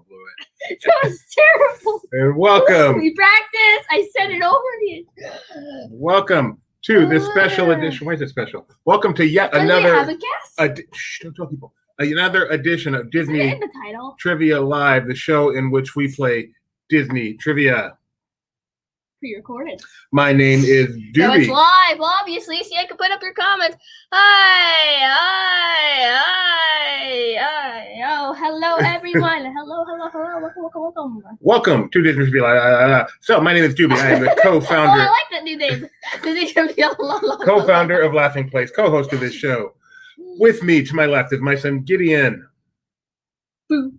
blew it. That was terrible. And welcome. We practiced. I said it over again. Welcome to this special edition. Why is it special? Welcome to yet another. We have a guest. Shh, don't tell people. Another edition of Disney In the title. Trivia Live, the show in which we play Disney trivia. Pre-recorded. My name is Doobie. So it's live, obviously, so you can put up your comments. Hi. Oh, hello, everyone. Hello. Welcome. Welcome to Disney Trivia Live. So, my name is Doobie. I am the co-founder. Oh, I like that new name. Disney Trivia Live. Co-founder of Laughing Place, co-host of this show. With me, to my left, is my son Gideon. Boo.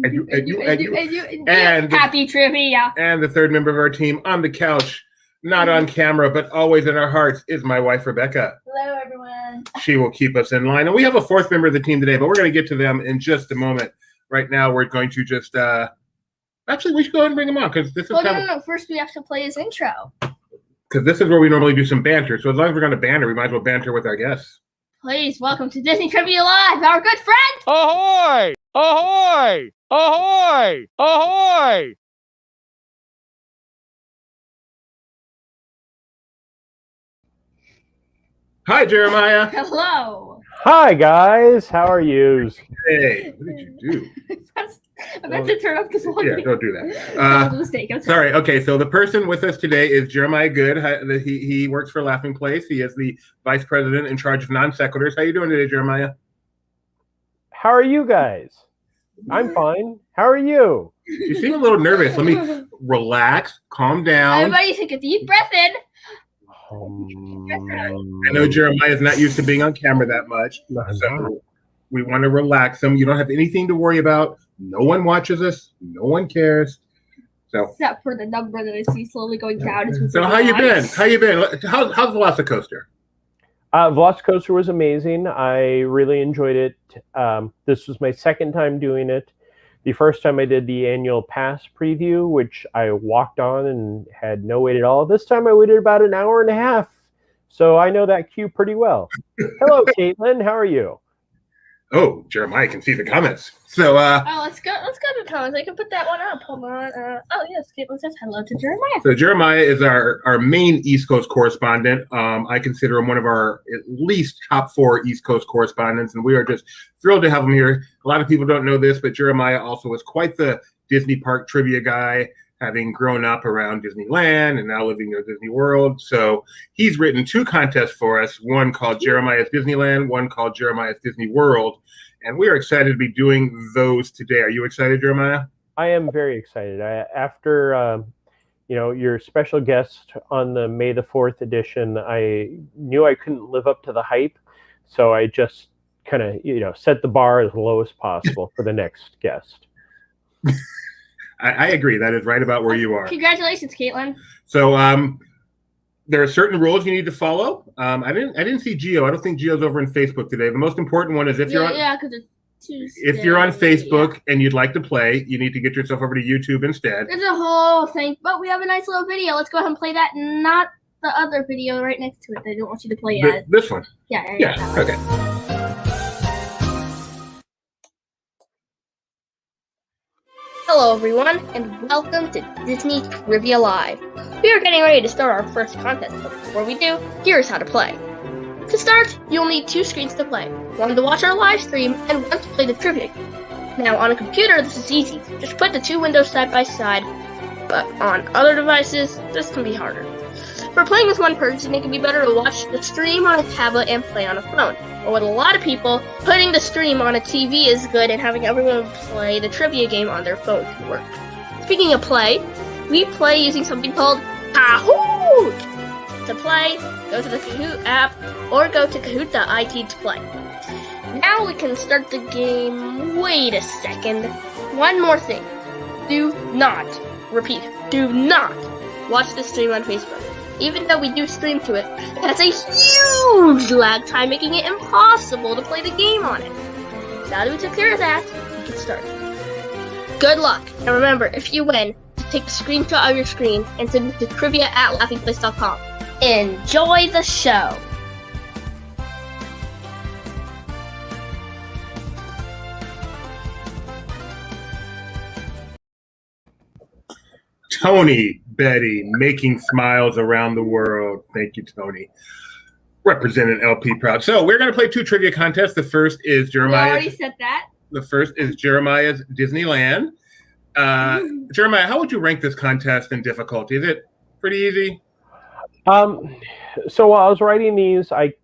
And happy trivia. And the third member of our team on the couch, not on camera, but always in our hearts, is my wife, Rebecca. Hello, everyone. She will keep us in line. And we have a fourth member of the team today, but we're going to get to them in just a moment. Right now, we're going to just... Actually, we should go ahead and bring them on, because this is no. First, we have to play his intro. Because this is where we normally do some banter. So as long as we're going to banter, we might as well banter with our guests. Please welcome to Disney Trivia Live, our good friend. Ahoy! Ahoy! Ahoy! Ahoy! Hi, Jeremiah. Hello. Hi, guys. How are yous? Hey, what did you do? I meant to turn off this one. Yeah, don't do that. That was a mistake. I'm sorry. Okay, so the person with us today is Jeremiah Good. He works for Laughing Place. He is the vice president in charge of non sequiturs. How you doing today, Jeremiah? How are you guys? I'm fine. How are you? You seem a little nervous. Let me relax, calm down. Everybody take a deep breath in. I know Jeremiah is not used to being on camera that much, so we want to relax him. You don't have anything to worry about. No one watches us. No one cares. So except for the number that I see slowly going down. So how you been? How's the Velocicoaster? Velocicoaster was amazing. I really enjoyed it. This was my second time doing it. The first time I did the annual pass preview, which I walked on and had no wait at all. This time I waited about an hour and a half. So I know that queue pretty well. Hello, Caitlin. How are you? Oh, Jeremiah can see the comments. So let's go to the comments. I can put that one up. Hold on. Yes, Caitlin says hello to Jeremiah. So Jeremiah is our main East Coast correspondent. I consider him one of our at least top 4 East Coast correspondents, and we are just thrilled to have him here. A lot of people don't know this, but Jeremiah also is quite the Disney park trivia guy, having grown up around Disneyland and now living in Disney World. So he's written 2 contests for us, one called Jeremiah's Disneyland, one called Jeremiah's Disney World. And we are excited to be doing those today. Are you excited, Jeremiah? I am very excited. After your special guest on the May the 4th edition, I knew I couldn't live up to the hype. So I just kind of, set the bar as low as possible for the next guest. I agree. That is right about where you are. Congratulations, Caitlin. So there are certain rules you need to follow. I didn't see Gio. I don't think Gio's over in Facebook today. The most important one is if you're on because it's Tuesday. If you're on Facebook and you'd like to play, you need to get yourself over to YouTube instead. There's a whole thing, but we have a nice little video. Let's go ahead and play that, not the other video right next to it that I don't want you to play yet. This one? Yeah. Okay. Hello everyone, and welcome to Disney Trivia Live. We are getting ready to start our first contest, but before we do, here's how to play. To start, you'll need 2 screens to play, one to watch our live stream, and one to play the trivia game. Now on a computer, this is easy, just put the 2 windows side by side, but on other devices, this can be harder. For playing with one person, it can be better to watch the stream on a tablet and play on a phone. But with a lot of people, putting the stream on a TV is good, and having everyone play the trivia game on their phone can work. Speaking of play, we play using something called Kahoot! To play, go to the Kahoot app, or go to Kahoot.it to play. Now we can start the game. Wait a second. One more thing. Do not watch the stream on Facebook. Even though we do stream to it, it has a huge lag time, making it impossible to play the game on it. Now that we took care of that, we can start. Good luck, and remember, if you win, take a screenshot of your screen and send it to trivia@laughingplace.com. Enjoy the show! Tony, Betty, making smiles around the world. Thank you, Tony. Representing LP proud. So we're going to play 2 trivia contests. The first is Jeremiah's. We already said that. The first is Jeremiah's Disneyland. Jeremiah, how would you rank this contest in difficulty? Is it pretty easy? So while I was writing these, I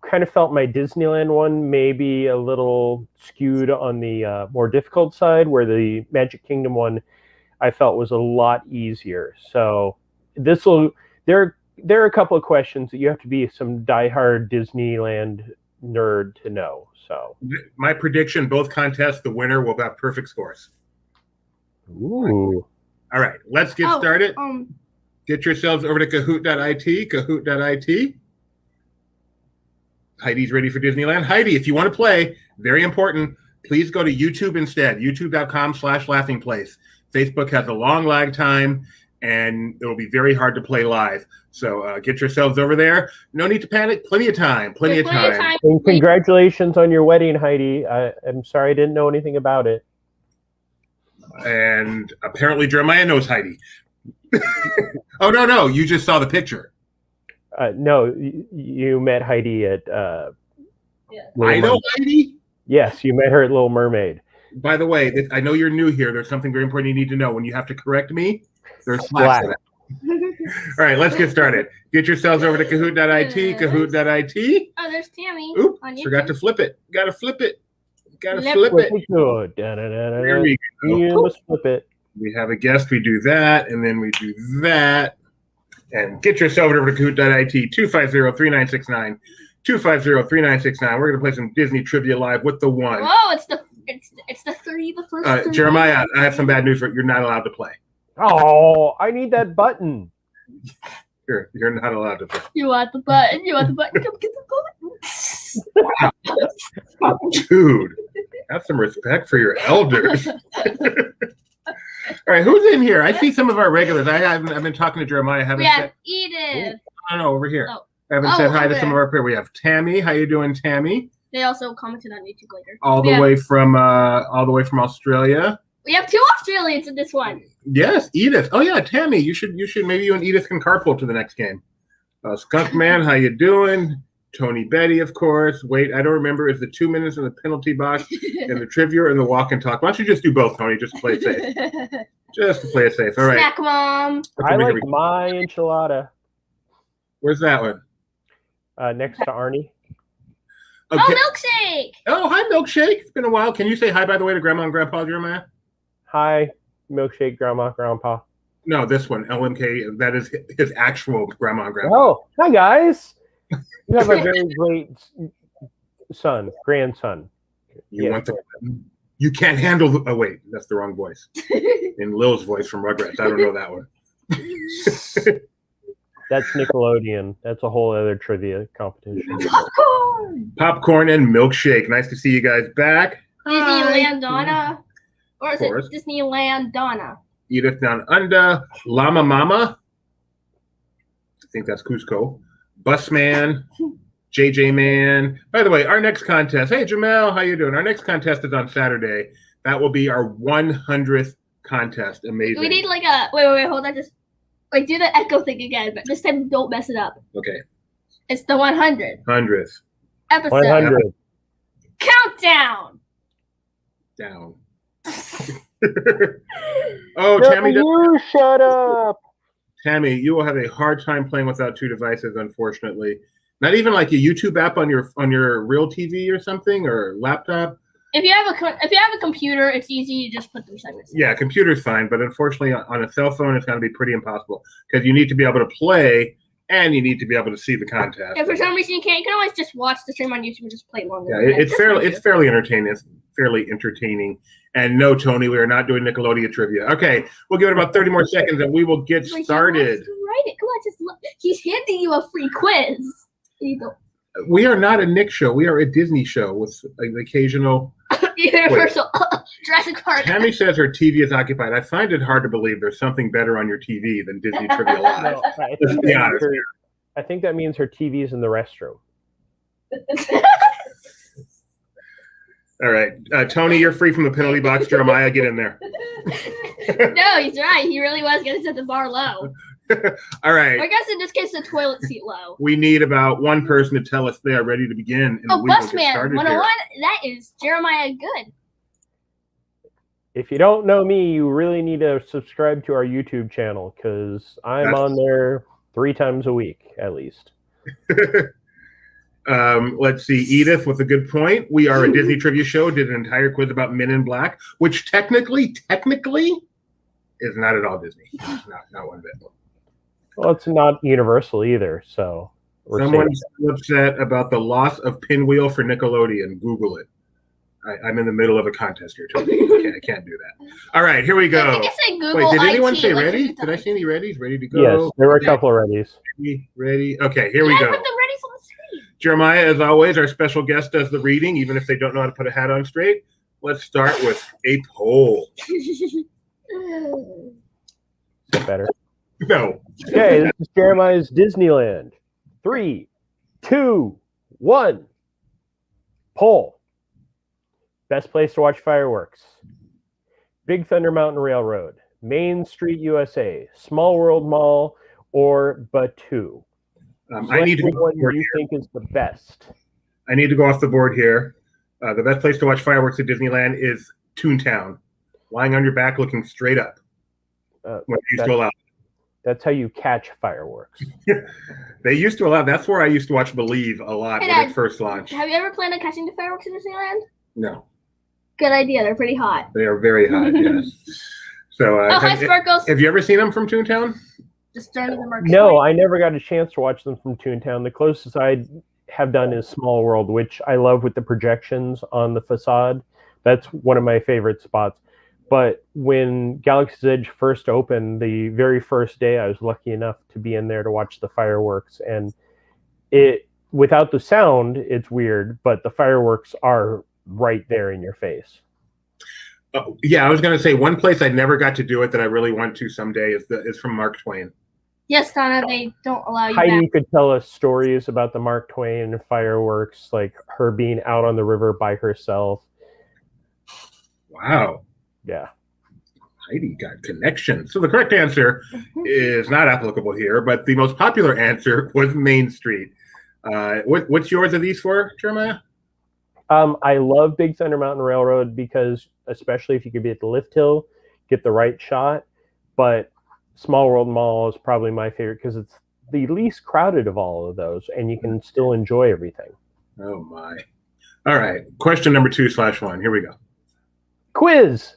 kind of felt my Disneyland one maybe a little skewed on the more difficult side, where the Magic Kingdom one I felt was a lot easier. So there are a couple of questions that you have to be some diehard Disneyland nerd to know. So my prediction, both contests, the winner will have perfect scores. Ooh. All right, let's get started. Get yourselves over to Kahoot.it, Kahoot.it. Heidi's ready for Disneyland. Heidi, if you want to play, very important, please go to YouTube instead, youtube.com/laughingplace. Facebook has a long lag time, and it will be very hard to play live. So get yourselves over there. No need to panic. Plenty of time. Plenty of time. And congratulations on your wedding, Heidi. I'm sorry I didn't know anything about it. And apparently Jeremiah knows Heidi. Oh, no. You just saw the picture. No, you met Heidi at... I know Heidi? Yes, you met her at Little Mermaid. By the way, I know you're new here. There's something very important you need to know. When you have to correct me, there's slash. All right, let's get started. Get yourselves over to Kahoot.it, Kahoot.it. Oh, there's Tammy. Oops, forgot to flip it. Gotta flip it. Gotta flip it. Good. There we go. You must flip it. We have a guest. We do that, and then we do that. And get yourself over to Kahoot.it, 250-3969. 250-3969. We're gonna play some Disney trivia live with the one. Whoa, it's the three, the first three. Jeremiah, I have some bad news for you. You're not allowed to play. Oh, I need that button. You're not allowed to play. You want the button? Come get the button. Wow. Dude, have some respect for your elders. All right, who's in here? I see some of our regulars. I've been talking to Jeremiah. We have Edith. No, over here. Oh. I haven't said hi to some of our people. We have Tammy. How you doing, Tammy? They also commented on YouTube later. All the way from Australia. We have 2 Australians in this one. Yes, Edith. Oh yeah, Tammy. You should maybe you and Edith can carpool to the next game. Skunk Man, how you doing? Tony Betty, of course. Wait, I don't remember. Is the 2 minutes in the penalty box and the trivia and the walk and talk? Why don't you just do both, Tony? Just to play it safe. Just to play it safe. All right. Snack Mom. I like my enchilada. Where's that one? Next to Arnie. Okay. Oh, Milkshake. Oh, hi, Milkshake. It's been a while. Can you say hi, by the way, to Grandma and Grandpa, Jeremiah? Hi, Milkshake, Grandma, Grandpa. No, this one, LMK. That is his actual Grandma and Grandpa. Oh, hi, guys. You have a very great grandson. You can't handle oh, wait, that's the wrong voice. In Lil's voice from Rugrats. I don't know that one. That's Nickelodeon. That's a whole other trivia competition. Popcorn and Milkshake. Nice to see you guys back. Disneyland Donna. Or is it Disneyland Donna? Edith Down Under. Llama Mama. I think that's Cusco. Busman. JJ Man. By the way, our next contest. Hey, Jamel, how you doing? Our next contest is on Saturday. That will be our 100th contest. Amazing. We need like a... Wait, hold on. Just... Wait, do the echo thing again, but this time don't mess it up. Okay. It's the 100th. 100th. Episode. 100. Countdown. Down. Oh, Tammy. You shut up. Tammy, you will have a hard time playing without 2 devices, unfortunately. Not even like a YouTube app on your real TV or something or laptop. If you have a computer, it's easy. You just put them segments. Yeah, computer's fine, but unfortunately on a cell phone, it's going to be pretty impossible because you need to be able to play and you need to be able to see the contest. If for some reason you can't, you can always just watch the stream on YouTube and just play longer. Yeah, it's fairly entertaining. It's fairly entertaining. And no, Tony, we are not doing Nickelodeon trivia. Okay, we'll give it about 30 more seconds and we will get started. Write it. Come on, just look. He's handing you a free quiz. We are not a Nick show. We are a Disney show with an occasional Universal Jurassic Park. Tammy says her TV is occupied. I find it hard to believe there's something better on your TV than Disney Trivia Live. No, Let's be honest. I think that means her TV's in the restroom. All right. Tony, you're free from the penalty box. Jeremiah, get in there. No, he's right. He really was going to set the bar low. All right. I guess in this case, the toilet seat low. We need about one person to tell us they are ready to begin. And we will get Busman started 101. here. That is Jeremiah Good. If you don't know me, you really need to subscribe to our YouTube channel because I'm on there 3 times a week at least. Let's see. Edith with a good point. We are a Disney trivia show. Did an entire quiz about Men in Black, which technically is not at all Disney. Not one bit. Well, it's not Universal either, so Someone's upset about the loss of Pinwheel for Nickelodeon. Google it. I'm in the middle of a contest here, Tony. I can't do that. All right, here we go. Wait, did anyone say ready? Did I see any readies? Ready to go? Yes, there were a couple of readies. Ready? Okay, here we go. Put the readies on the screen. Jeremiah, as always, our special guest does the reading, even if they don't know how to put a hat on straight. Let's start with a poll. Is that better? No. Okay, this is Jeremiah's Disneyland. 3, 2, 1. Poll. Best place to watch fireworks. Big Thunder Mountain Railroad, Main Street USA, Small World Mall, or Batu. I need to go what do you think is the best? I need to go off the board here. The best place to watch fireworks at Disneyland is Toontown, lying on your back, looking straight up. When they used to allow. That's how you catch fireworks. They used to allow. That's where I used to watch Believe a lot when it first launched. Have you ever planned on catching the fireworks in Disneyland? No. Good idea. They're pretty hot. They are very hot. Yes. So, hi, Sparkles. Have you ever seen them from Toontown? Just during the Merc. No, I never got a chance to watch them from Toontown. The closest I have done is Small World, which I love with the projections on the facade. That's one of my favorite spots. But when Galaxy's Edge first opened, the very first day, I was lucky enough to be in there to watch the fireworks. And without the sound, it's weird, but the fireworks are right there in your face. Yeah, I was going to say one place I never got to do it that I really want to someday is from Mark Twain. Yes, Donna, they don't allow you Heidi back. could tell us stories about the Mark Twain fireworks, like her being out on the river by herself. Wow. Yeah. Heidi got connections. So the correct answer is not applicable here, but the most popular answer was Main Street. What's yours of these four, Jeremiah? I love Big Thunder Mountain Railroad because, especially if you could be at the lift hill, get the right shot. But Small World Mall is probably my favorite because it's the least crowded of all of those, and you can still enjoy everything. Oh, my. All right. Question number 2/1. Here we go. Quiz.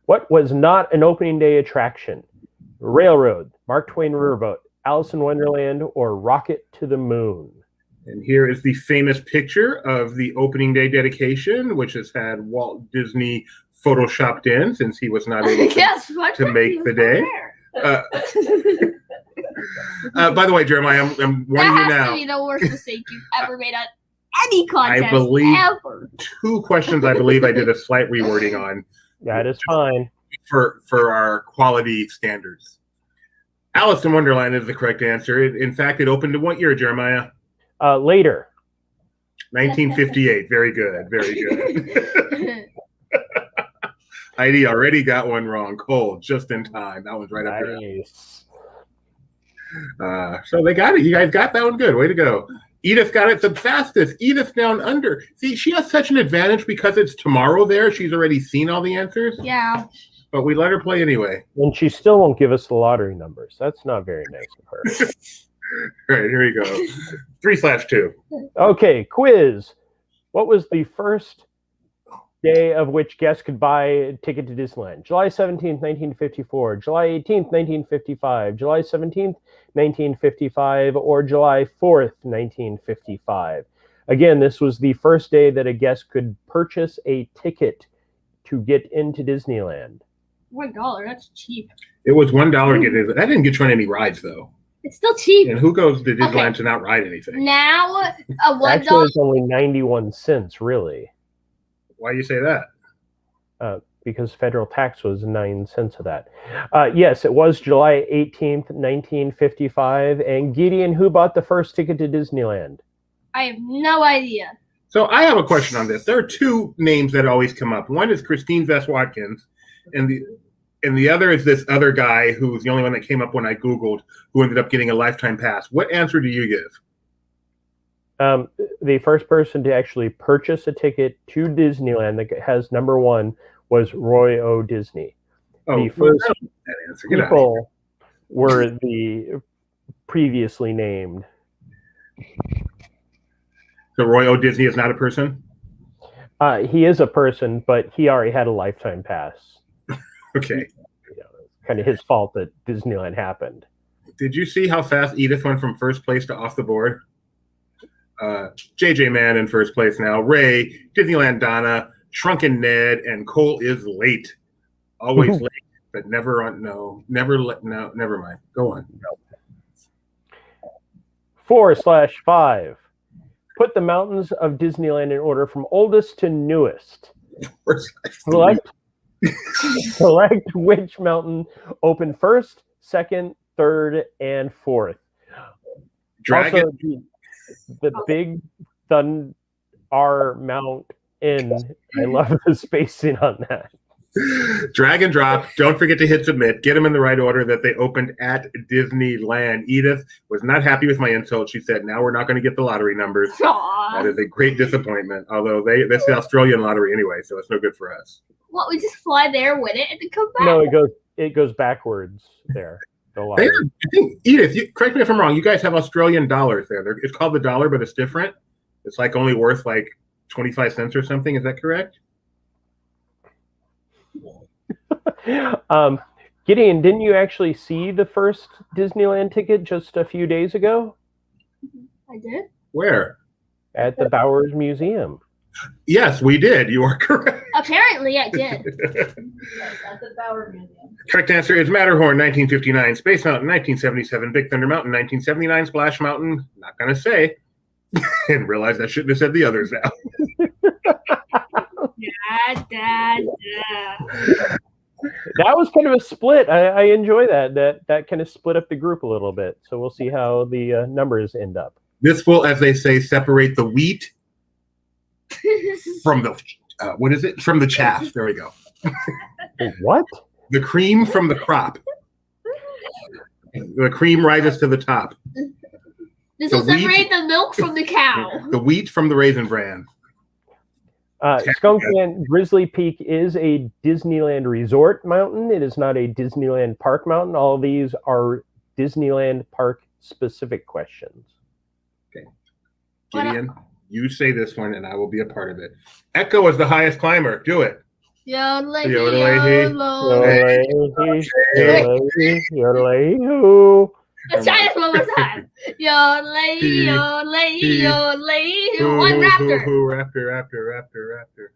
What was not an opening day attraction? Railroad, Mark Twain Riverboat, Alice in Wonderland, or Rocket to the Moon? And here is the famous picture of the opening day dedication, which has had Walt Disney photoshopped in since he was not able to make the day. By the way, Jeremiah, I'm warning you now. That has to be the worst mistake you've ever made at any contest I believe ever. 2 questions I believe I did a slight rewording on. That is fine. For our quality standards. Alice in Wonderland is the correct answer. In fact, it opened in what year, Jeremiah? Later. 1958. Very good. Very good. Heidi already got one wrong. Cole, just in time. That one's right up there. Nice. So they got it. You guys got that one good. Way to go. Edith got it the fastest. Edith down under. See, she has such an advantage because it's tomorrow there. She's already seen all the answers. Yeah. But we let her play anyway. And she still won't give us the lottery numbers. That's not very nice of her. All right, here we go. 3/2. Okay, quiz. What was the first day of which guests could buy a ticket to Disneyland? July 17th, 1954, July 18th, 1955, July 17th, 1955, or July 4th, 1955. Again, this was the first day that a guest could purchase a ticket to get into Disneyland. $1, that's cheap. It was $1 to get in. That didn't get you on any rides, though. It's still cheap. And who goes to Disneyland to not ride anything? Now, a $1. Actually, it's only 91 cents, really. Why do you say that? Because federal tax was 9 cents of that. Yes, it was July 18th, 1955. And Gideon, who bought the first ticket to Disneyland? I have no idea. So I have a question on this. There are 2 names that always come up. One is Christine Vess Watkins, and And the other is this other guy who's the only one that came up when I Googled, who ended up getting a lifetime pass. What answer do you give? The first person to actually purchase a ticket to Disneyland that has number one was Roy O. Disney. Oh, the first that answer. Get out of people were the previously named. So Roy O. Disney is not a person? He is a person, but he already had a lifetime pass. Okay. Kind of his fault that Disneyland happened. Did you see how fast Edith went from first place to off the board? JJ Mann in first place now. Ray, Disneyland Donna, Shrunken Ned, and Cole is late. Always late, but never on. No, never mind. Go on. 4/5. Put the mountains of Disneyland in order from oldest to newest. Select which mountain opened first, second, third, and fourth. Dragon. Also, the Big Thunder Mountain. I love the spacing on that. Drag and drop. Don't forget to hit submit. Get them in the right order that they opened at Disneyland. Edith was not happy with my insult. She said, now we're not going to get the lottery numbers. Aww. That is a great disappointment. Although that's the Australian lottery anyway, so it's no good for us. What, we just fly there, win it, and then come back? No, it goes backwards there. I think, Edith, correct me if I'm wrong, you guys have Australian dollars there. It's called the dollar, but it's different. It's like only worth like 25 cents or something. Is that correct? Gideon, didn't you actually see the first Disneyland ticket just a few days ago? I did. Where? At the Bowers Museum. Yes, we did. You are correct. Apparently, I did. At the Bowers Museum. Correct answer is Matterhorn, 1959. Space Mountain, 1977. Big Thunder Mountain, 1979. Splash Mountain, not going to say. And realize I shouldn't have said the others now. That was kind of a split. I enjoy that. That kind of split up the group a little bit. So we'll see how the numbers end up. This will, as they say, separate the wheat from the what is it? From the chaff. There we go. What? The cream from the crop. The cream rises to the top. This will separate the milk from the cow. The wheat from the raisin bran. Skunkland Grizzly Peak is a Disneyland resort mountain. It is not a Disneyland park mountain. All of these are Disneyland park specific questions. Okay. Gideon, you say this one and I will be a part of it. Echo is the highest climber. Do it. Yodelay, hoo. Let's try this one more time. Yodelay, one raptor. Raptor.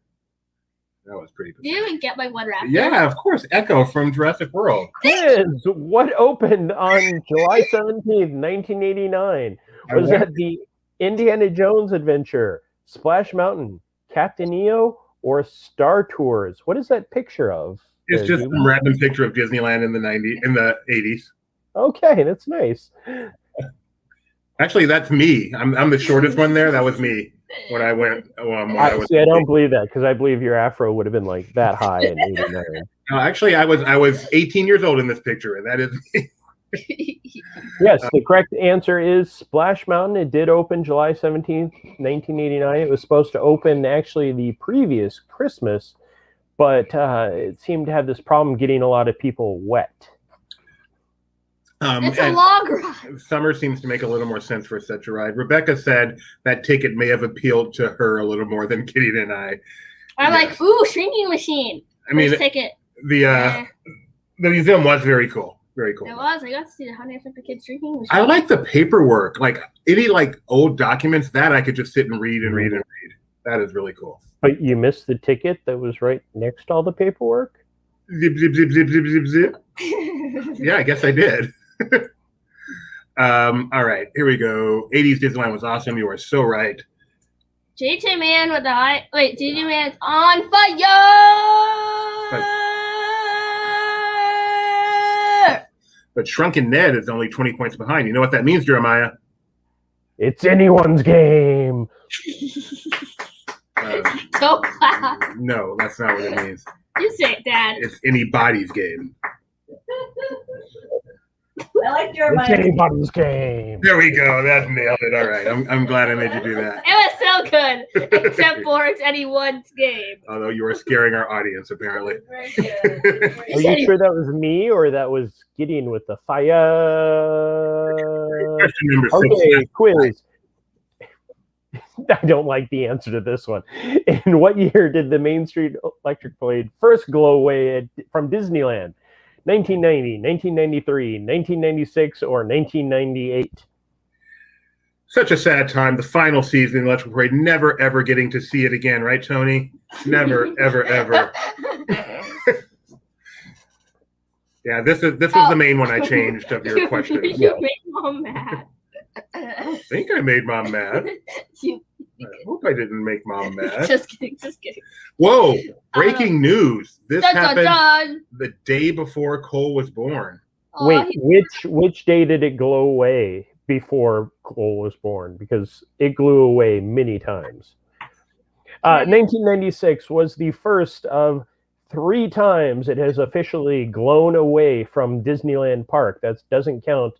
That was pretty good. Did you even get my one raptor? Yeah, of course. Echo from Jurassic World. Quiz. What opened on July 17th, 1989? Was that the Indiana Jones Adventure, Splash Mountain, Captain EO, or Star Tours? What is that picture of? It's just some random picture of Disneyland in the 80s. Okay, that's nice. Actually, that's me. I'm the shortest one there. That was me when I went. I don't believe that because I believe your afro would have been like that high in '89. Actually, I was 18 years old in this picture, and that is me. Yes, the correct answer is Splash Mountain. It did open July 17th, 1989. It was supposed to open actually the previous Christmas, but it seemed to have this problem getting a lot of people wet. It's a long ride. Summer seems to make a little more sense for such a ride. Rebecca said that ticket may have appealed to her a little more than Kitty and I. I'm like, ooh, shrinking machine. I mean, ticket. The museum was very cool. Very cool. It was. I got to see the Honey I Shrunk the Kids drinking machine. I like the paperwork. Like any old documents that I could just sit and read and read and read. That is really cool. But you missed the ticket that was right next to all the paperwork? Zip, zip, zip, zip, zip, zip, zip. Yeah, I guess I did. All right, here we go. 80s Disneyland was awesome. You are so right. JJ Man with the high. Wait, JJ Man's on fire! But Shrunken Ned is only 20 points behind. You know what that means, Jeremiah? It's anyone's game. So clap. No, that's not what it means. You say it, Dad. It's anybody's game. I like It's Jeremiah. anybody's game. There we go. That nailed it. All right. I'm glad I made you do that. It was so good, except for it's anyone's game. Although you were scaring our audience, apparently. Very good. Are you sure that was me or that was Gideon with the fire? Question number 6. Okay, quiz. I don't like the answer to this one. In what year did the Main Street Electric Parade first glow away from Disneyland? 1990, 1993, 1996, or 1998? Such a sad time. The final season of the Electric Parade, never ever getting to see it again, right, Tony? Never, ever, ever. Yeah, this was the main one I changed of your question. You made Mom mad. I think I made Mom mad. I hope I didn't make Mom mad. Just kidding, just kidding. Whoa! Breaking news. This Dun, dun, happened dun. the day before Cole was born. Aw, Wait, which day did it glow away before Cole was born? Because it blew away many times. 1996 was the first of 3 times it has officially glown away from Disneyland Park. That doesn't count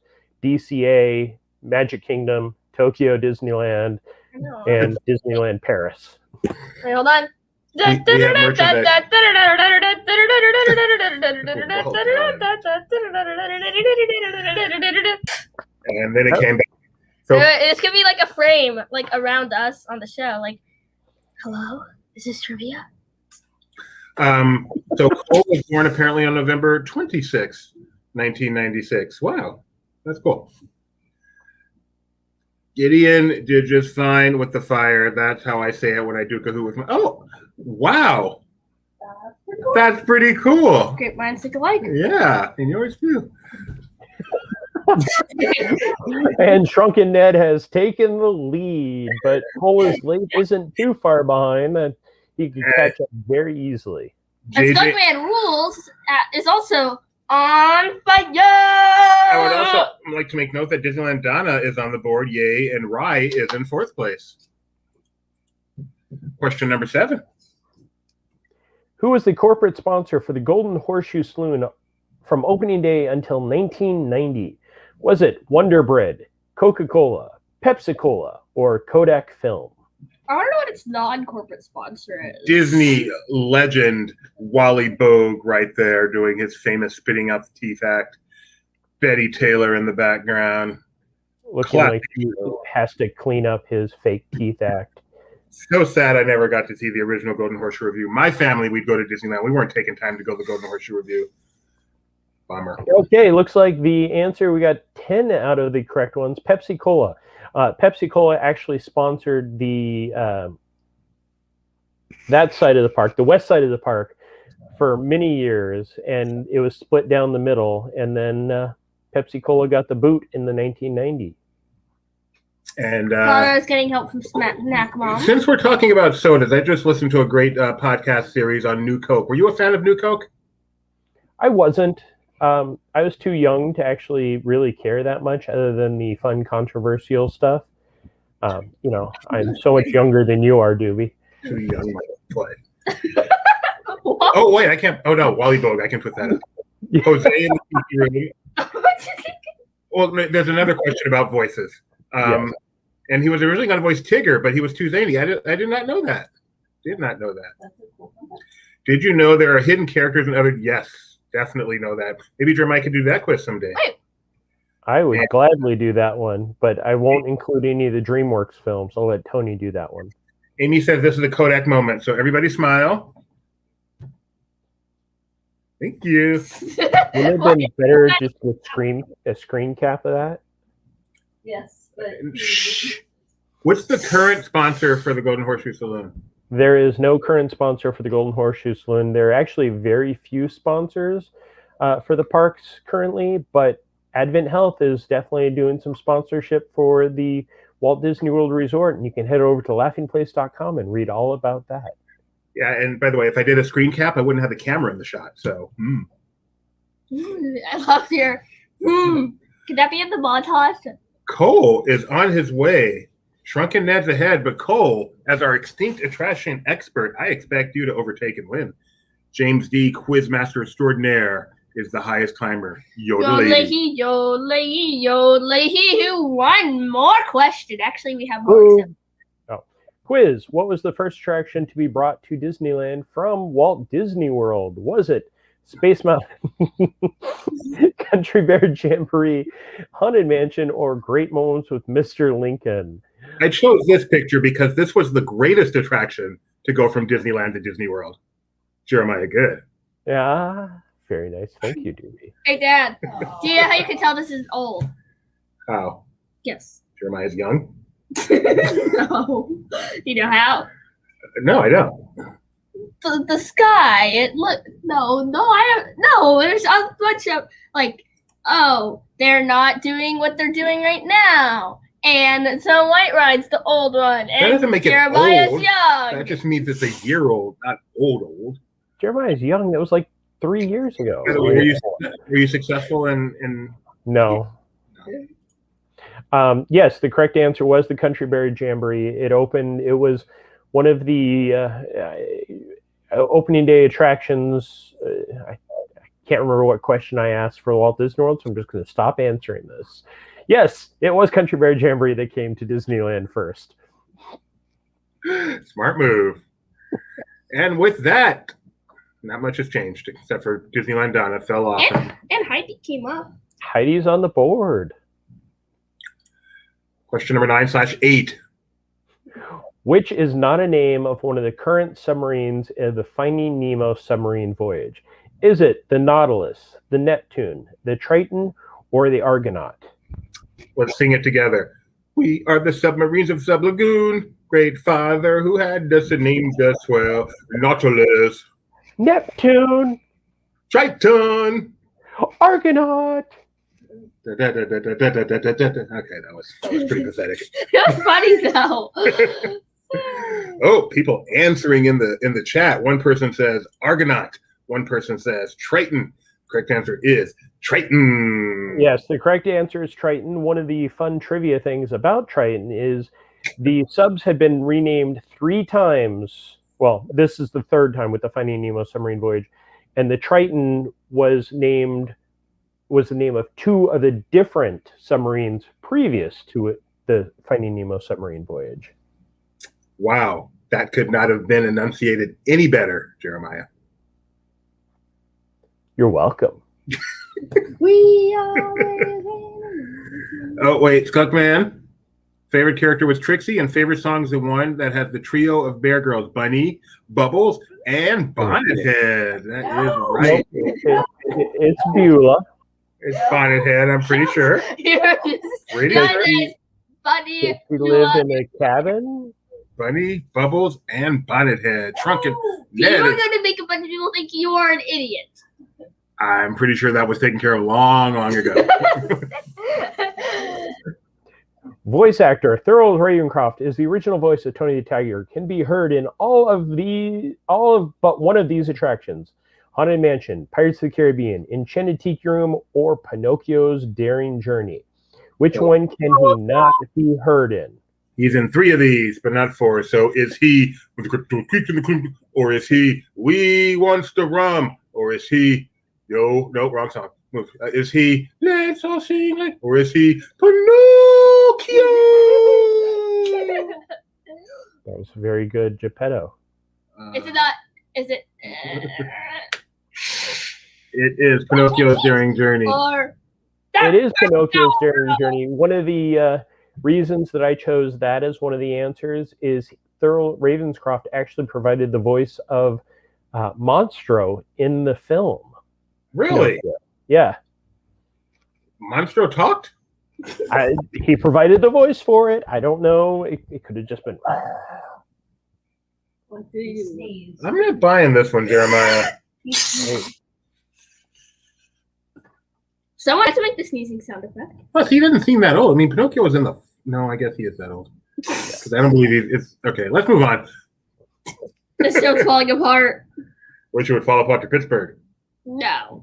DCA, Magic Kingdom, Tokyo Disneyland, and Disneyland Paris. Wait, hold on. We have merchandise. And then it came back. So It's gonna be like a frame, like around us on the show. Like, hello, is this trivia? so Cole was born apparently on November 26, 1996. Wow, that's cool. Gideon did just fine with the fire. That's how I say it when I do Kahoot with my. Oh, wow, that's pretty cool. Great minds think alike. Yeah, and yours too. And Shrunken Ned has taken the lead, but Cole isn't too far behind that he can catch up very easily. And JJ, Stuntman Rules is also on fire. I would also like to make note that Disneyland Donna is on the board, yay, and Rye is in 4th place. Question number 7. Who was the corporate sponsor for the Golden Horseshoe Saloon from opening day until 1990? Was it Wonder Bread, Coca-Cola, Pepsi-Cola, or Kodak Film? I wonder what its non-corporate sponsor is. Disney legend Wally Bogue right there doing his famous spitting out the teeth act. Betty Taylor in the background. Looking like he has to clean up his fake teeth act. So sad I never got to see the original Golden Horseshoe Review. My family, we'd go to Disneyland. We weren't taking time to go to the Golden Horseshoe Review. Bummer. Okay, looks like the answer, we got 10 out of the correct ones. Pepsi-Cola. Pepsi-Cola actually sponsored the that side of the park, the west side of the park, for many years, and it was split down the middle, and then Pepsi-Cola got the boot in the 1990s. And Laura's getting help from Snack Mom. since we're talking about sodas, I just listened to a great podcast series on New Coke. Were you a fan of New Coke? I wasn't. I was too young to actually really care that much, other than the fun, controversial stuff. You know, I'm so much younger than you are, Doobie. Too young to play. Oh, wait, I can't. Oh, no, Wally Bogue. I can put that up. Jose in the room. Well, there's another question about voices. Yes. And he was originally going to voice Tigger, but he was too zany. I did not know that. Did not know that. Did you know there are hidden characters in other? Yes, definitely know that. Maybe Jeremiah could do that quiz someday. I would gladly do that one, but I won't include any of the DreamWorks films. I'll let Tony do that one. Amy says this is a Kodak moment, so everybody smile. Thank you. Would it have been better just with a screen cap of that? Yes. But Shh. What's the current sponsor for the Golden Horseshoe Saloon? There is no current sponsor for the Golden Horseshoe Saloon. There are actually very few sponsors for the parks currently, but Advent Health is definitely doing some sponsorship for the Walt Disney World Resort, and you can head over to laughingplace.com and read all about that. Yeah, and by the way, if I did a screen cap, I wouldn't have the camera in the shot. So, I love your. Could that be in the montage? Cole is on his way. Shrunken Ned's ahead, but Cole, as our extinct attraction expert, I expect you to overtake and win. James D. Quizmaster Extraordinaire is the highest climber. Yodelady. Yodelay, yodelay, yodelay. One more question. Actually, we have more. Quiz. What was the first attraction to be brought to Disneyland from Walt Disney World? Was it Space Mountain, Country Bear Jamboree, Haunted Mansion, or Great Moments with Mr. Lincoln? I chose this picture because this was the greatest attraction to go from Disneyland to Disney World. Jeremiah, good. Yeah, very nice. Thank you, Doobie. Hey, Dad. Do you know how you can tell this is old? How? Yes. Jeremiah's young? No. You know how? No, I don't. The sky. I don't. No, there's a bunch of they're not doing what they're doing right now. And Snow White rides the old one. And That doesn't make it Jeremiah's old. young. That just means it's a year old, not old. Jeremiah's young. That was like 3 years ago. Were you successful in No. Yes, the correct answer was the Country Bear Jamboree. It opened. It was one of the opening day attractions. I can't remember what question I asked for Walt Disney World, so I'm just going to stop answering this. Yes, it was Country Bear Jamboree that came to Disneyland first. Smart move. And with that, not much has changed except for Disneyland Donna fell off. And Heidi came up. Heidi's on the board. Question number 9/8. Which is not a name of one of the current submarines of the Finding Nemo submarine voyage? Is it the Nautilus, the Neptune, the Triton, or the Argonaut? Let's sing it together. We are the submarines of Sub Lagoon. Great Father who had us and named us well. Nautilus. Neptune. Triton. Argonaut. Okay, that was pretty pathetic. That's funny though. Oh, people answering in the chat. One person says Argonaut. One person says Triton. Correct answer is Triton. Yes, the correct answer is Triton. One of the fun trivia things about Triton is the subs had been renamed 3 times. Well, this is the 3rd time with the Finding Nemo submarine voyage, and the Triton was the name of 2 of the different submarines previous to it, the Finding Nemo submarine voyage. Wow, that could not have been enunciated any better, Jeremiah. You're welcome. We are. Oh, wait, Skunkman. Favorite character was Trixie, and favorite song is the one that has the trio of Bear Girls, Bunny, Bubbles, and Bonnethead. That is right. It's Beulah. It's Bonnethead, I'm pretty sure. Pretty sure. Bunny. We live in a cabin. Bunny, Bubbles, and Bonnethead. Trunken. You are going to make a bunch of people think you are an idiot. I'm pretty sure that was taken care of long ago. Voice actor Thurl Ravencroft is the original voice of Tony the Tiger. Can be heard in all of but one of these attractions: Haunted Mansion, Pirates of the Caribbean, Enchanted Tiki Room, or Pinocchio's Daring Journey. Which one can he not be heard in? He's in 3 of these, but not 4. So is he, or is he We Wants the Rum, or is he no, wrong song. Is he Let's All Sing Like, or is he Pinocchio? That was very good, Geppetto. Is it not? Is it? It is Pinocchio's Daring Journey. It is Pinocchio's Daring Journey. One of the reasons that I chose that as one of the answers is Thurl Ravenscroft actually provided the voice of Monstro in the film. Really? Yeah. Monstro talked? He provided the voice for it. I don't know. It could have just been. I'm not buying this one, Jeremiah. Someone has to make the sneezing sound effect. Plus, he doesn't seem that old. I mean, Pinocchio was in the. No, I guess he is that old. Because I don't believe it's okay. Let's move on. This joke's falling apart. Wish it would fall apart to Pittsburgh. No.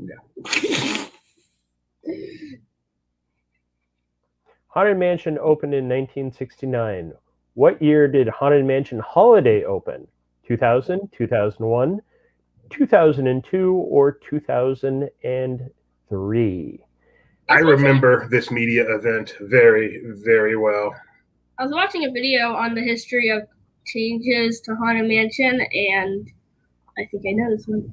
Haunted Mansion opened in 1969. What year did Haunted Mansion Holiday open? 2000, 2001, 2002 or 2003? I remember this media event very, very well. I was watching a video on the history of changes to Haunted Mansion, and I think I know this one.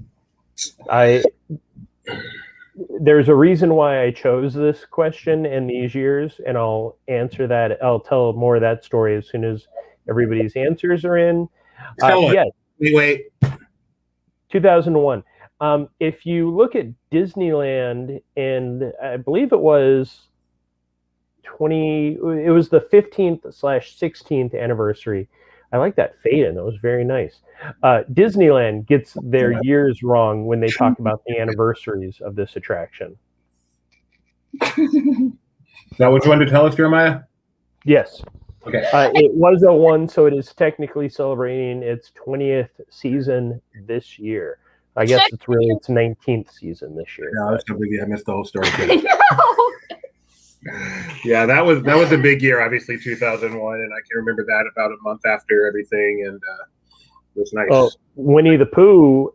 There's a reason why I chose this question in these years, and I'll answer that. I'll tell more of that story as soon as everybody's answers are in. Yes. Wait. 2001. If you look at Disneyland, and I believe it was the 15th/16th anniversary. I like that fade in. That was very nice. Disneyland gets their years wrong when they talk about the anniversaries of this attraction. Is that what you wanted to tell us, Jeremiah? Yes. Okay. It was 01, so it is technically celebrating its 20th season this year. I guess it's really its 19th season this year. No, I was so busy. I missed the whole story. No. Yeah, that was a big year, obviously 2001, and I can remember that about a month after everything, and it was nice. Oh, Winnie the Pooh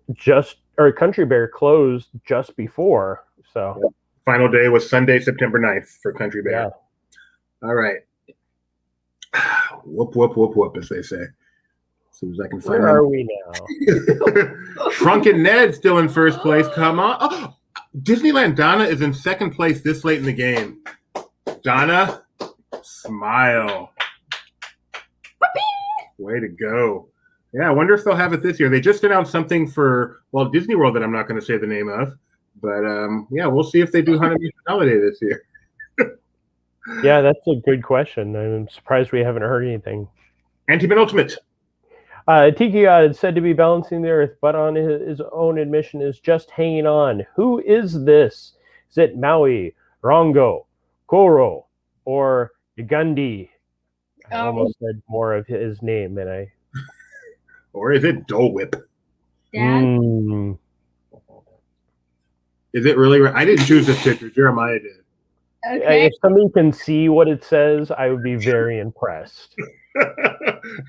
Country Bear closed just before, so. Yep. Final day was Sunday, September 9th for Country Bear. Yeah. All right. Whoop, whoop, whoop, whoop, as they say. As soon as I can find Where are we now? Shrunken Ned still in first place. Come on. Oh, Disneyland Donna is in second place this late in the game. Donna, smile. Way to go. Yeah, I wonder if they'll have it this year. They just announced something for Disney World that I'm not going to say the name of. But yeah, we'll see if they do Haunted Mansion Holiday this year. Yeah, that's a good question. I'm surprised we haven't heard anything. Anti-penultimate. Tiki God is said to be balancing the earth, but on his own admission is just hanging on. Who is this? Is it Maui, Rongo, Koro, or Ugandi? I almost said more of his name than I. Or is it Dole Whip? Dad? Is it really? I didn't choose this picture. Jeremiah did. Okay. If somebody can see what it says, I would be very impressed.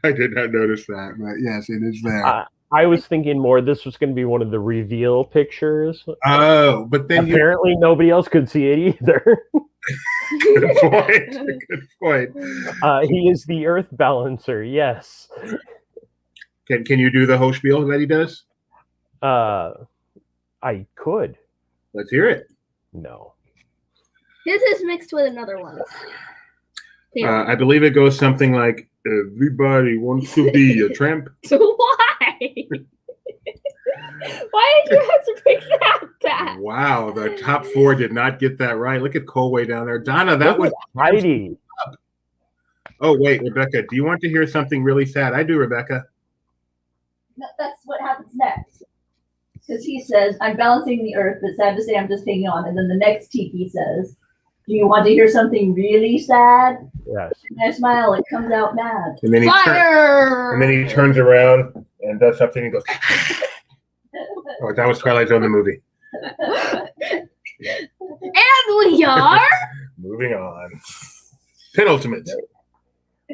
I did not notice that, but yes, it is there. I was thinking more this was going to be one of the reveal pictures. Oh, but then apparently nobody else could see it either. Good point. Good point. He is the Earth Balancer. Yes. Can you do the whole spiel that he does? I could. Let's hear it. No. This is mixed with another one. I believe it goes something like, everybody wants to be a tramp. Why? Why did you have to pick that back? Wow, the top four did not get that right. Look at Colway down there. Donna, that was Heidi. Oh, wait, Rebecca, do you want to hear something really sad? I do, Rebecca. No, that's what happens next. Because he says, I'm balancing the earth, but sad to say I'm just hanging on. And then the next Tiki says, do you want to hear something really sad? Yes. And I smile, it comes out mad. And then he Fire! and then he turns around and does something and goes, oh, that was Twilight Zone, the movie. And we are moving on. Penultimate.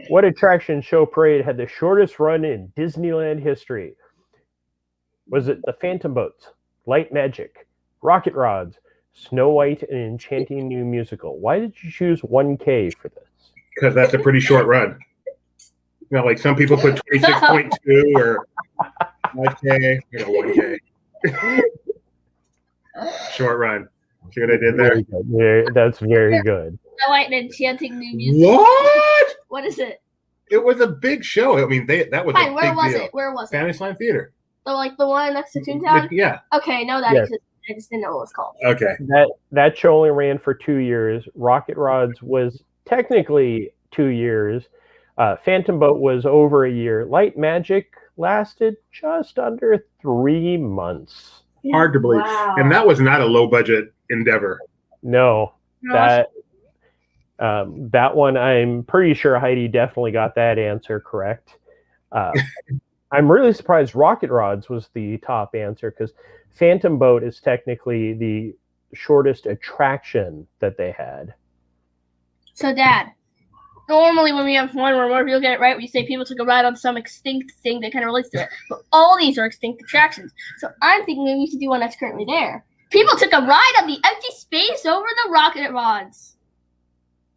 What attraction show parade had the shortest run in Disneyland history? Was it the Phantom Boats, Light Magic, Rocket Rods, Snow White, and Enchanting New Musical? Why did you choose 1K for this? Because that's a pretty short run. You know, like some people put 26.2 or 5K, 1K. Short run. See what I did there? Yeah, that's very good. Snow White and Enchanting New Musical. What? What is it? It was a big show. I mean, that was Fine, a where big was deal. it? Where was it? Fantasyland Theater. So, like the one next to Toontown? Yeah. Okay, no, that Yes. exists. I just didn't know what it was called. Okay. That show only ran for 2 years. Rocket Rods was technically 2 years. Phantom Boat was over a year. Light Magic lasted just under 3 months. Hard to believe. Wow. And that was not a low budget endeavor. No, No, that one, I'm pretty sure Heidi definitely got that answer correct. I'm really surprised Rocket Rods was the top answer because Phantom Boat is technically the shortest attraction that they had. So, Dad, normally when we have one where more people get it right, we say people took a ride on some extinct thing that kind of relates to it. But all these are extinct attractions. So I'm thinking maybe we should do one that's currently there. People took a ride on the empty space over the rocket rods.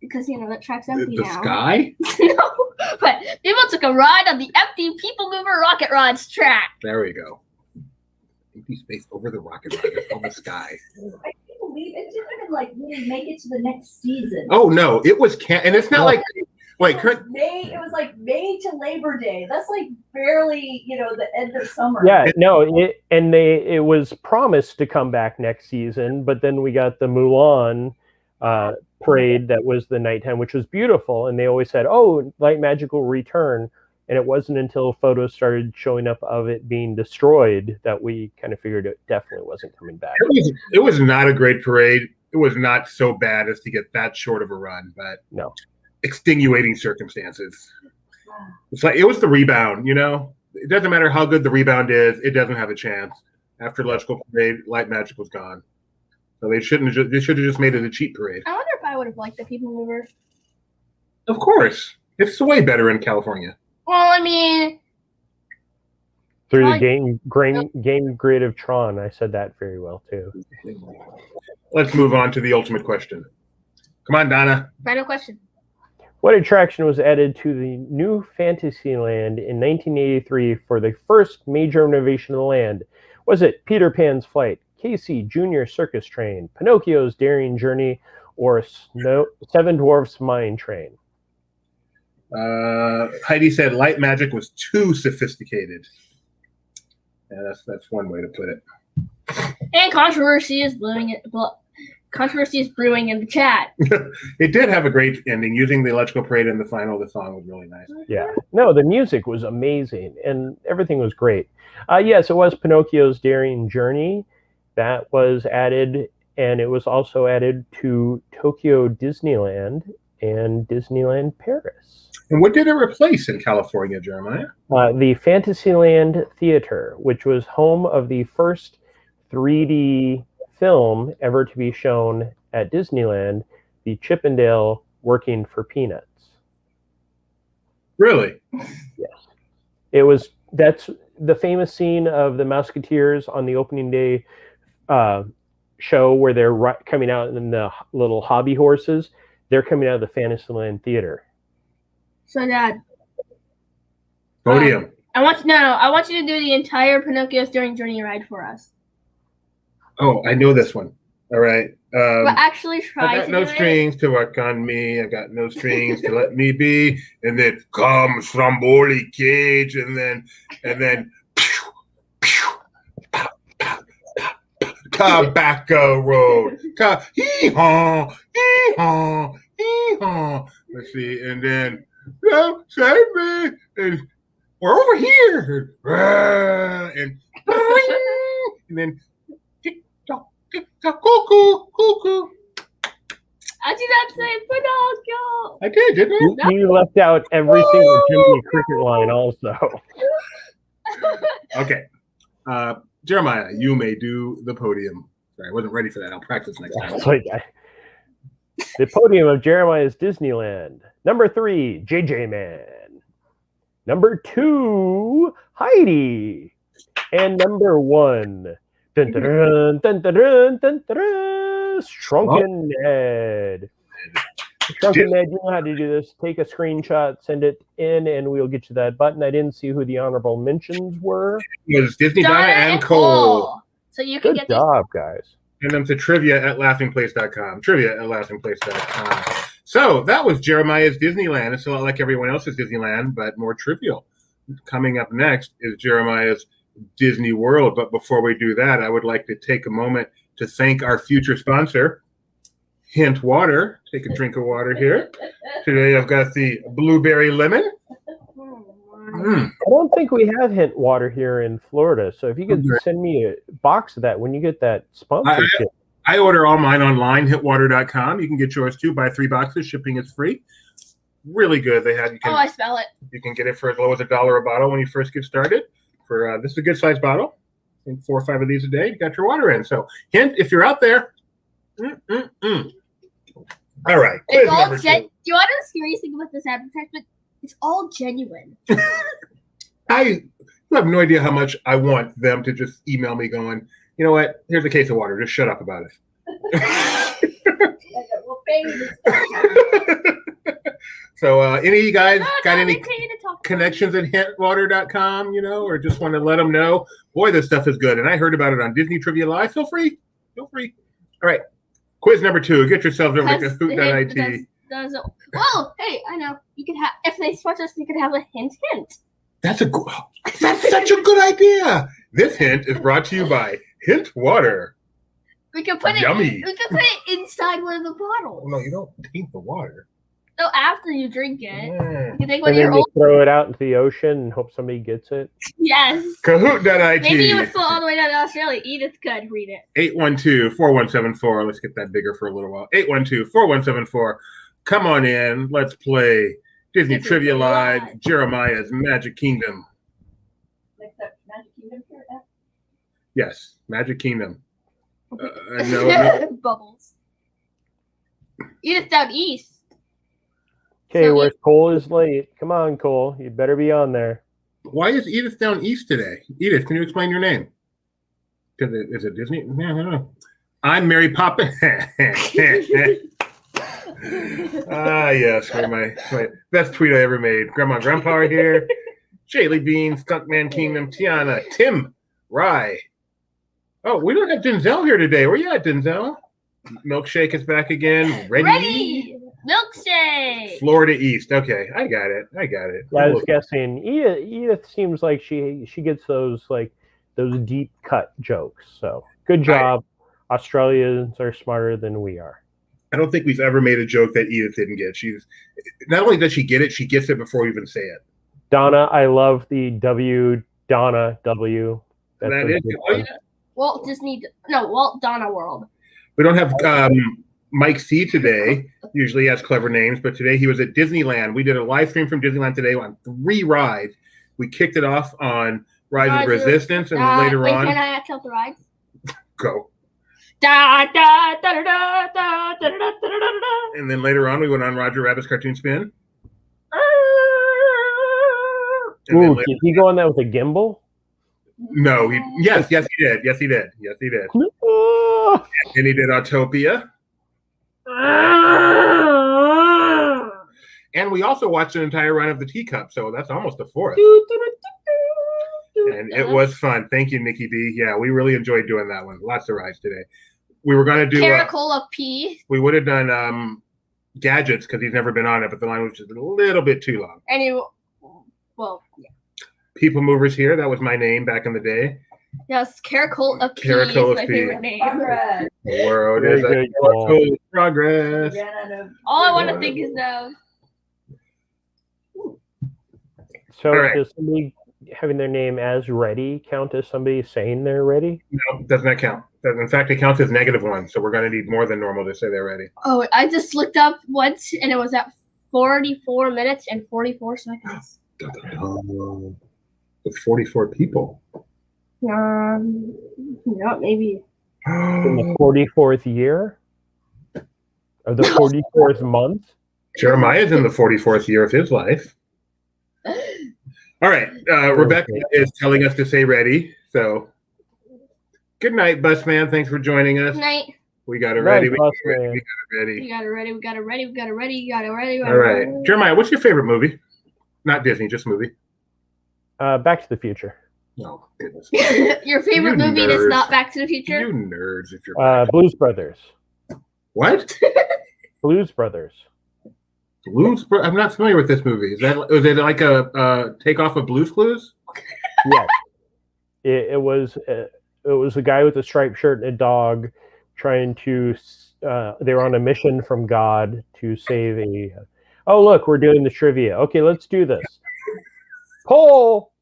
Because, that track's empty The now. sky? No, but people took a ride on the empty People Mover rocket rods track. There we go. Empty space over the rocket rod. That's all the sky. I can't believe it didn't even really make it to the next season. Oh no, it was and it's not like Kurt. It was like May to Labor Day. That's like barely, the end of summer. Yeah, no, it was promised to come back next season, but then we got the Mulan parade that was the nighttime, which was beautiful, and they always said, "Oh, Light Magic will return," and it wasn't until photos started showing up of it being destroyed that we kind of figured it definitely wasn't coming back. It was not a great parade. It was not so bad as to get that short of a run, but no. Extenuating circumstances. It's like it was the rebound, It doesn't matter how good the rebound is, it doesn't have a chance. After Electrical Parade, Light Magic was gone. So they should have just made it a cheap parade. I wonder if I would have liked the People Mover. Of course. It's way better in California. Well, I mean, through the game grid of Tron, I said that very well too. Let's move on to the ultimate question. Come on, Donna. Final question. What attraction was added to the new Fantasyland in 1983 for the first major renovation of the land? Was it Peter Pan's Flight, Casey Jr. Circus Train, Pinocchio's Daring Journey, or Seven Dwarfs Mine Train? Heidi said Light Magic was too sophisticated. Yeah, that's one way to put it. And controversy is brewing in the chat. It did have a great ending. Using the Electrical Parade in the final, the song was really nice. Yeah. No, the music was amazing, and everything was great. Yes, it was Pinocchio's Daring Journey. That was added, and it was also added to Tokyo Disneyland and Disneyland Paris. And what did it replace in California, Jeremiah? The Fantasyland Theater, which was home of the first 3D film ever to be shown at Disneyland, the Chippendale Working for Peanuts. Really? Yes. That's the famous scene of the Musketeers on the opening day show where they're coming out in the little hobby horses. They're coming out of the Fantasyland Theater. So, Dad. Podium. I want you to do the entire Pinocchio's Daring Journey ride for us. Oh, I know this one. All right. But actually try I got no strings to work on me. I got no strings to let me be. And then come Stromboli cage, and then pew, pew, pow, pow, pow, pow, tobacco road. Hee-haw, hee-haw, hee-haw. Let's see, and then save me, and we're over here, and then cuckoo. I did not say Pinocchio. I did, didn't I? You left out every single Jiminy Cricket line also. Okay. Jeremiah, you may do the podium. Sorry, I wasn't ready for that. I'll practice next time. The podium of Jeremiah's Disneyland. Number 3, JJ Man. Number 2, Heidi. And number 1, dun, dun, dun, dun, dun, dun, dun, dun, Shrunken Ned. Shrunken Ned, you know how to do this. Take a screenshot, send it in, and we'll get you that button. I didn't see who the honorable mentions were. It was Disney, Donna, and Cole. So you can Good job, guys. Send them to trivia@laughingplace.com. Trivia@laughingplace.com. So that was Jeremiah's Disneyland. It's a lot like everyone else's Disneyland, but more trivial. Coming up next is Jeremiah's Disney World. But before we do that, I would like to take a moment to thank our future sponsor, Hint Water. Take a drink of water here. Today I've got the blueberry lemon. I don't think we have Hint Water here in Florida. So if you could send me a box of that when you get that sponsorship. I order all mine online, hitwater.com. You can get yours too. Buy 3 boxes. Shipping is free. Really good. I smell it. You can get it for as low as $1 a bottle when you first get started. This is a good sized bottle. I think 4 or 5 of these a day. You got your water in. So Hint, if you're out there, All right. Quiz It's all number 2. do you want to know the scariest thing about this advertisement? It's all genuine. You have no idea how much I want them to just email me going, you know what? Here's a case of water. Just shut up about it. We'll pay you this. So, any of you guys got any They pay you to talk to connections at hintwater.com, or just want to let them know? Boy, this stuff is good. And I heard about it on Disney Trivia Live. Feel free. All right. Quiz number 2. Get yourselves over to Kahoot.it. Whoa, hey, I know. You could have, if they sponsor us, you could have a hint. That's such a good idea. This hint is brought to you by Hint Water. We could put Yummy. We could put it inside one of the bottles. No, you don't taint the water. No, after you drink it. You can take one And of your then you old. throw it out into the ocean and hope somebody gets it. Yes. Kahoot.it. Maybe you would float all the way down to Australia. Edith could read it. 812-4174. Let's get that bigger for a little while. 812-4174. Come on in. Let's play Disney Trivia Live, Jeremiah's Magic Kingdom. Next up, Magic Kingdom here. Yes, Magic Kingdom. No. Bubbles. Edith down east. Okay, So where's Cole is late. Come on, Cole. You better be on there. Why is Edith down east today? Edith, can you explain your name? Is it Disney? Yeah, I don't know. I'm Mary Poppins. Yes, my best tweet I ever made. Grandma and Grandpa are here. Shaylee Bean, Stuntman Kingdom, Tiana, Tim, Rye. Oh, we don't have Denzel here today. Where you at, Denzel? Milkshake is back again. Ready. Milkshake. Florida East. Okay, I got it. I was guessing. Edith seems like she gets those deep cut jokes. So good job. Australians are smarter than we are. I don't think we've ever made a joke that Edith didn't get. She's not only does she get it, she gets it before we even say it. Donna, I love the W. Donna W. That is. Oh, yeah. Walt Donna World. We don't have Mike C today. Usually he has clever names, but today he was at Disneyland. We did a live stream from Disneyland today on 3 rides. We kicked it off on Rise of Resistance, and then later on. Can I tell the rides? Go. Da, da, da, da, da, da, da, da, da, da. And then later on, we went on Roger Rabbit's Cartoon Spin. Ooh, did he go on that with a gimbal? No, yes, he did. Yes, he did. And he did Autopia. And we also watched an entire run of the Teacup, so that's almost a 4th. And it was fun. Thank you, Nikki B. Yeah, we really enjoyed doing that one. Lots of rides today. We were going to do Caracola P. We would have done Gadgets because he's never been on it, but the line was just a little bit too long. Yeah. People Movers here. That was my name back in the day. Yes, Caracola P Caracola is my P. favorite name. Progress. The world Very is good, a Caracola progress. All I want to think is those. So All right. does somebody having their name as ready count as somebody saying they're ready? No, does not count. In fact, it counts as -1, so we're going to need more than normal to say they're ready. Oh, I just looked up once, and it was at 44 minutes and 44 seconds. With 44 people. Yeah, maybe. In the 44th year? Of the 44th month? Jeremiah's in the 44th year of his life. All right. Rebecca is telling us to say ready. So good night, Busman. Thanks for joining us. Good night. We got it ready. We got it ready. All right. Jeremiah, what's your favorite movie? Not Disney, just movie. Back to the Future. No, goodness. Your favorite You movie is nerds. not Back to the Future? You nerds, if you're Blues Brothers. What? Blues Brothers. I'm not familiar with this movie. Was it like a takeoff of Blue's Clues? Yes. It was a guy with a striped shirt and a dog trying to. They were on a mission from God to save a. Oh look, we're doing the trivia. Okay, let's do this. Cole,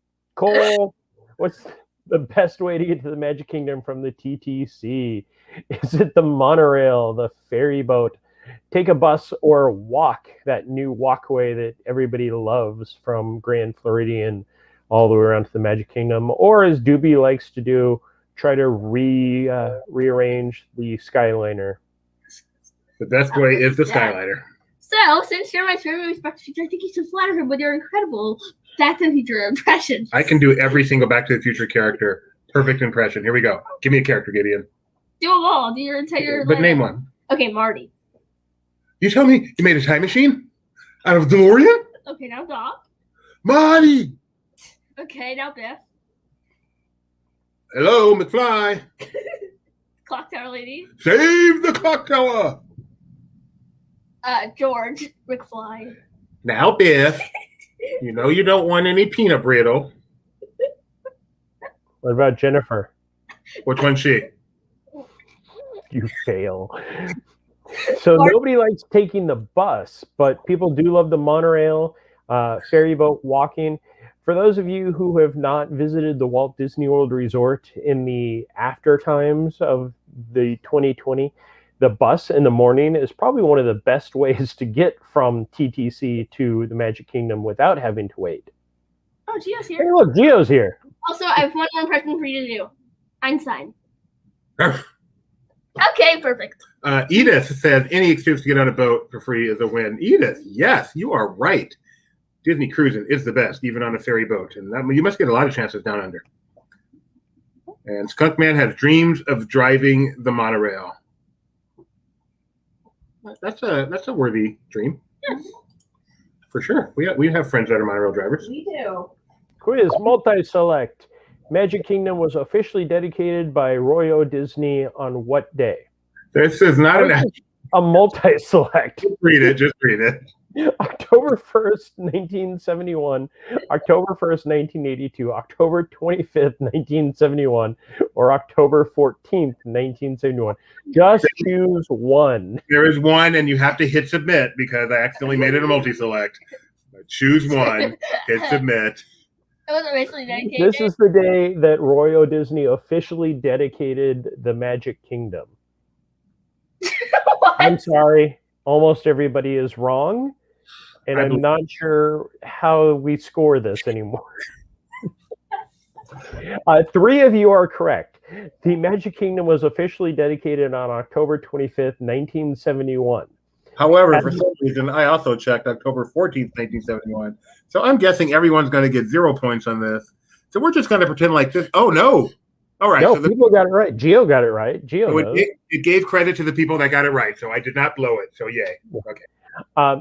what's the best way to get to the Magic Kingdom from the TTC? Is it the monorail, the ferry boat? Take a bus or walk that new walkway that everybody loves from Grand Floridian all the way around to the Magic Kingdom, or as Doobie likes to do, try to rearrange the Skyliner. The best way is the Skylighter. So, since you're my favorite respect future, I think you should flatter him with your incredible Back to the Future impression. I can do every single Back to the Future character. Perfect impression. Here we go. Give me a character, Gideon. Do them all. Do your entire. But name one. Okay, Marty. You tell me you made a time machine out of DeLorean? Okay, now Doc. Marty! Okay, now Biff. Hello, McFly. Clock Tower Lady. Save the clock tower. George McFly. Now, Biff. You know you don't want any peanut brittle. What about Jennifer? Which one's she? You fail. So nobody likes taking the bus, but people do love the monorail, ferry boat, walking. For those of you who have not visited the Walt Disney World Resort in the after times of the 2020, the bus in the morning is probably one of the best ways to get from TTC to the Magic Kingdom without having to wait. Oh, Gio's here. Hey, look, Gio's here. Also, I have one more impression for you to do. Einstein. Okay, perfect. Edith says any excuse to get on a boat for free is a win. Edith, yes, you are right. Disney cruising is the best, even on a ferry boat, and that, you must get a lot of chances down under. And Skunk Man has dreams of driving the monorail. That's a worthy dream. Yes. For sure. We have friends that are monorail drivers. We do. Quiz multi-select. Magic Kingdom was officially dedicated by Roy O. Disney on what day? This is not a multi-select. Just read it. October 1st, 1971, October 1st, 1982, October 25th, 1971, or October 14th, 1971. Just choose one. There is one, and you have to hit submit because I accidentally made it a multi-select. Choose one, hit submit. It was officially dedicated. This is the day that Roy O. Disney officially dedicated the Magic Kingdom. I'm sorry, almost everybody is wrong. And I'm not sure how we score this anymore. 3 of you are correct. The Magic Kingdom was officially dedicated on October 25th, 1971. However, for some reason, I also checked October 14th, 1971. So I'm guessing everyone's going to get 0 points on this. So we're just going to pretend like this. Oh, no. All right. No, so people got it right. Gio got it right. It gave credit to the people that got it right. So I did not blow it. So yay. Okay.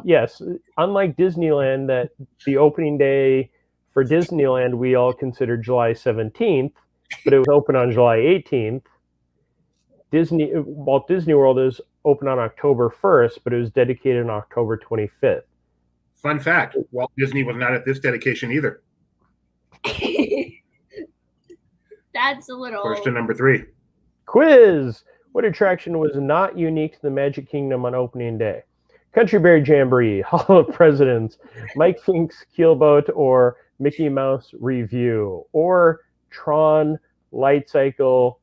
Yes, unlike Disneyland, that the opening day for Disneyland we all considered July 17th, but it was open on July 18th. Walt Disney World is open on October 1st, but it was dedicated on October 25th. Fun fact, Walt Disney was not at this dedication either. That's a little... Question number 3. Quiz! What attraction was not unique to the Magic Kingdom on opening day? Country Bear Jamboree, Hall of Presidents, Mike Fink's Keelboat, or Mickey Mouse Review, or Tron Light Cycle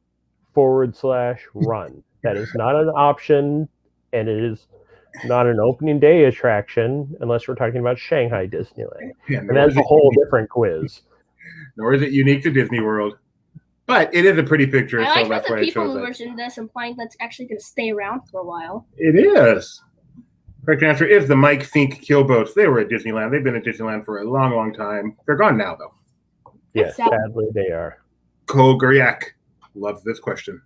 /run. That is not an option, and it is not an opening day attraction unless we're talking about Shanghai Disneyland. Yeah, and that's a whole different quiz. Nor is it unique to Disney World. But it is a pretty picture. I so like that's that why the it people shows movers in this implying that's actually going to stay around for a while. It is. Correct answer is the Mike Fink Keelboats. They were at Disneyland. They've been at Disneyland for a long, long time. They're gone now, though. Yes, sadly they are. Cole Guriak loves this question.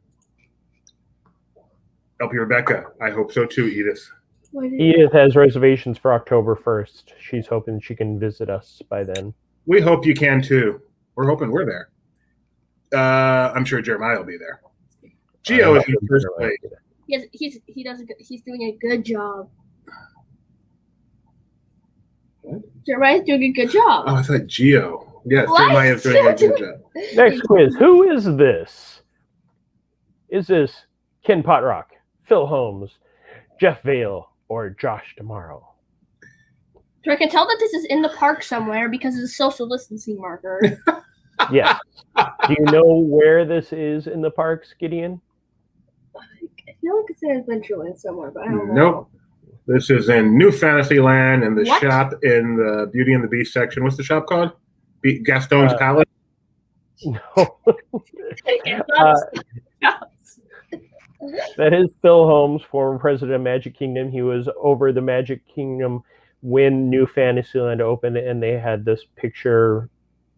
LP Rebecca, I hope so too, Edith. Edith has reservations for October 1st. She's hoping she can visit us by then. We hope you can too. We're hoping we're there. I'm sure Jeremiah will be there. Gio is in first place. He's doing a good job. What? Jeremiah's doing a good job. Oh, I thought Gio. Yes, Jeremiah's doing a good job. Next quiz. Who is this? Is this Ken Potrock, Phil Holmes, Jeff Vale, or Josh Tomorrow? So I can tell that this is in the park somewhere because it's a social distancing marker. Yes. Do you know where this is in the parks, Gideon? I feel like it's in Adventureland somewhere, but I don't know. Nope. This is in New Fantasyland in the shop in the Beauty and the Beast section. What's the shop called? Gaston's Palace? No. That is Phil Holmes, former president of Magic Kingdom. He was over the Magic Kingdom when New Fantasyland opened, and they had this picture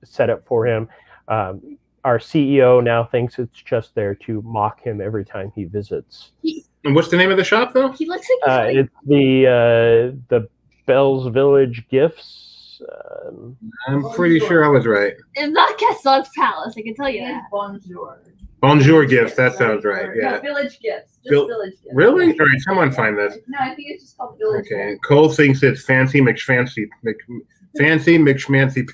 set up for him. Our CEO now thinks it's just there to mock him every time he visits. And what's the name of the shop, though? He looks like It's the Bell's Village Gifts. I'm pretty sure I was right. it's not Gaston's Palace. I can tell you And that. Bonjour. Bonjour Gifts. That sounds right. No, Yeah. Village Gifts. Just Vil- Village Gifts. Really? All right. Someone find this. No, I think it's just called Village Okay. Gifts. Cole thinks it's fancy McFancy. Fancy McFancy.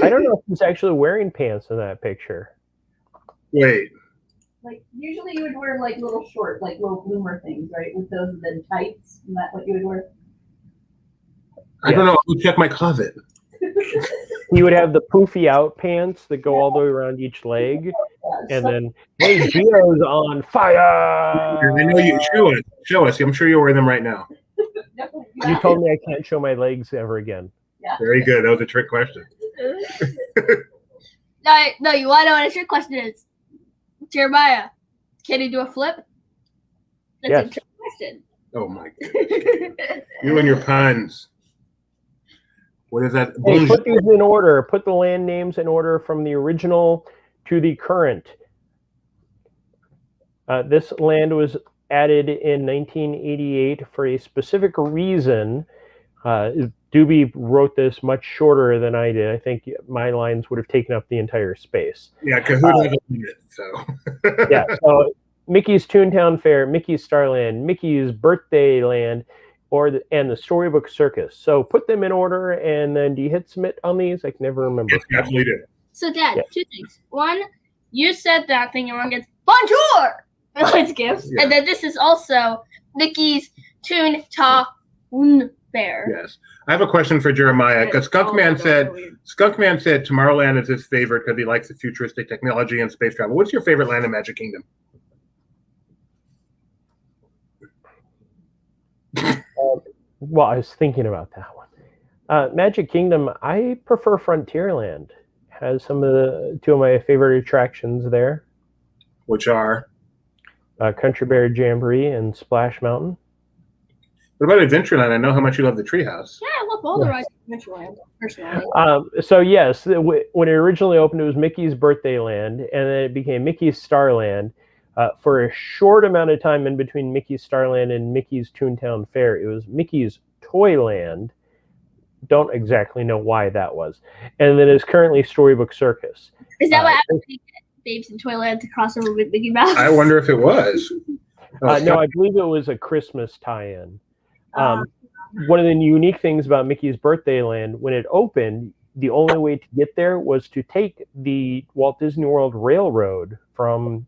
I don't know if he's actually wearing pants in that picture. Wait. Like usually you would wear like little short, like little bloomer things, right? With those and then tights. Isn't that what you would wear? I don't know. I'll check my closet. He would have the poofy out pants that go all the way around each leg, and then, hey, Gio's on fire! I know you. Show us. Show us. I'm sure you're wearing them right now. You told me I can't show my legs ever again. Yeah. Very good. That was a trick question. No, you want to know what a trick question is? Jeremiah, can you do a flip? That's Yes. a trick question. Oh my God. You and your puns. What is that? Hey, put these in order. Put the land names in order from the original to the current. This land was added in 1988 for a specific reason. Doobie wrote this much shorter than I did. I think my lines would have taken up the entire space. Yeah, Kahoot has a limit, so. Yeah, so Mickey's Toontown Fair, Mickey's Starland, Mickey's Birthday Land, and the Storybook Circus. So put them in order, and then do you hit submit on these? I can never remember. Yes, definitely do. So, Dad, Yeah. two things. One, you said that thing and wrong. It's Bonjour! Village Gifts. Yeah. And then this is also Mickey's Toontown Fair. Yes. I have a question for Jeremiah, because Skunkman said Tomorrowland is his favorite because he likes the futuristic technology and space travel. What's your favorite land in Magic Kingdom? Well, I was thinking about that one. Magic Kingdom, I prefer Frontierland. Has two of my favorite attractions there. Which are? Country Bear Jamboree and Splash Mountain. What about Adventureland? I know how much you love the treehouse. Yeah, I love all the rides in Adventureland, personally. So yes, when it originally opened, it was Mickey's Birthday Land, and then it became Mickey's Starland. For a short amount of time in between Mickey's Starland and Mickey's Toontown Fair, it was Mickey's Toyland. Don't exactly know why that was. And then it's currently Storybook Circus. Is that what happened to Babes in Toyland to cross over with Mickey Mouse? I wonder if it was. No, I believe it was a Christmas tie-in. One of the unique things about Mickey's Birthday Land, when it opened, the only way to get there was to take the Walt Disney World Railroad from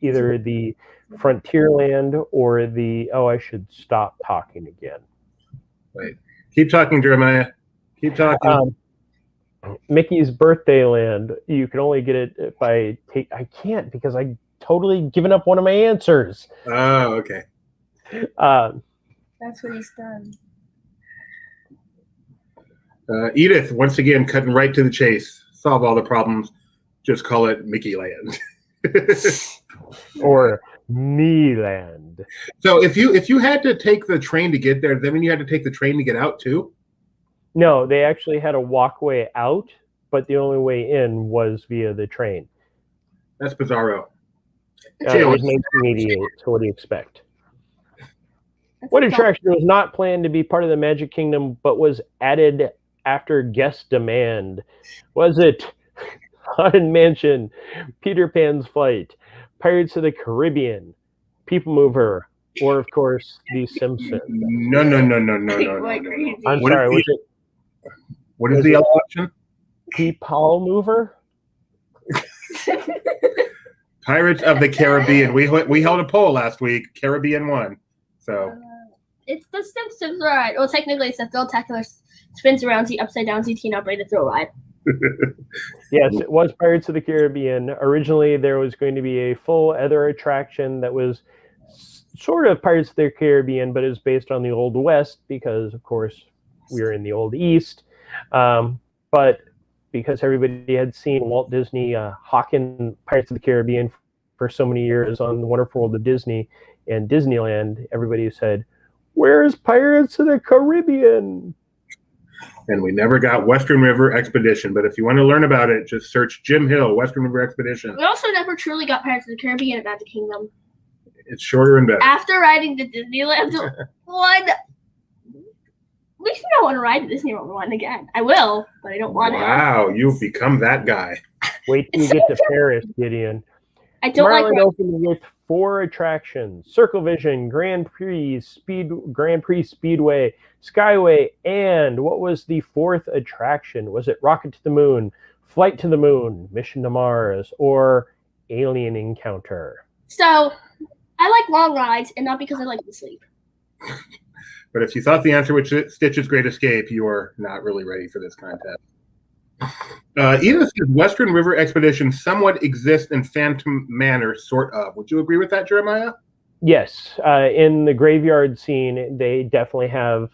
either the Frontierland or the... Oh, I should stop talking again. Wait. Keep talking, Jeremiah. Keep talking. Mickey's Birthday Land, you can only get it by... I can't because I totally given up one of my answers. Oh, okay. That's what he's done. Edith, once again, cutting right to the chase. Solve all the problems. Just call it Mickey Land. Or Me-land. So if you had to take the train to get there, does that mean you had to take the train to get out too? No, they actually had a walkway out, but the only way in was via the train. That's bizarro. It was 1988, so what do you expect? What attraction was not planned to be part of the Magic Kingdom, but was added after guest demand? Was it Haunted Mansion, Peter Pan's Flight, Pirates of the Caribbean, People Mover, or, of course, The Simpsons? No. I'm sorry, was it What is the other option? People Mover? Pirates of the Caribbean. We held a poll last week. Caribbean won. So It's the Simpsons ride. Well, technically, it's the Spectacular spins around the upside down ZT operated throw ride. Yes, it was Pirates of the Caribbean. Originally, there was going to be a full other attraction that was sort of Pirates of the Caribbean, but it was based on the Old West because, of course, we were in the Old East. But because everybody had seen Walt Disney hawking Pirates of the Caribbean for so many years on the Wonderful World of Disney and Disneyland, everybody said, "Where's Pirates of the Caribbean?" And we never got Western River Expedition. But if you want to learn about it, just search Jim Hill, Western River Expedition. We also never truly got Pirates of the Caribbean at Magic Kingdom. It's shorter and better. After riding the Disneyland one, we should not want to ride the Disney World one again. I will, but I don't want to. Wow, you've become that guy. Wait till you get to Paris, Gideon. I don't like Tomorrowland opened with 4 attractions: Circle Vision, Grand Prix Speedway, Skyway, and what was the 4th attraction? Was it Rocket to the Moon, Flight to the Moon, Mission to Mars, or Alien Encounter? So, I like long rides, and not because I like to sleep. But if you thought the answer was Stitch's Great Escape, you are not really ready for this contest. Edith says Western River Expedition somewhat exists in Phantom Manor, sort of. Would you agree with that, Jeremiah? Yes. In the graveyard scene, they definitely have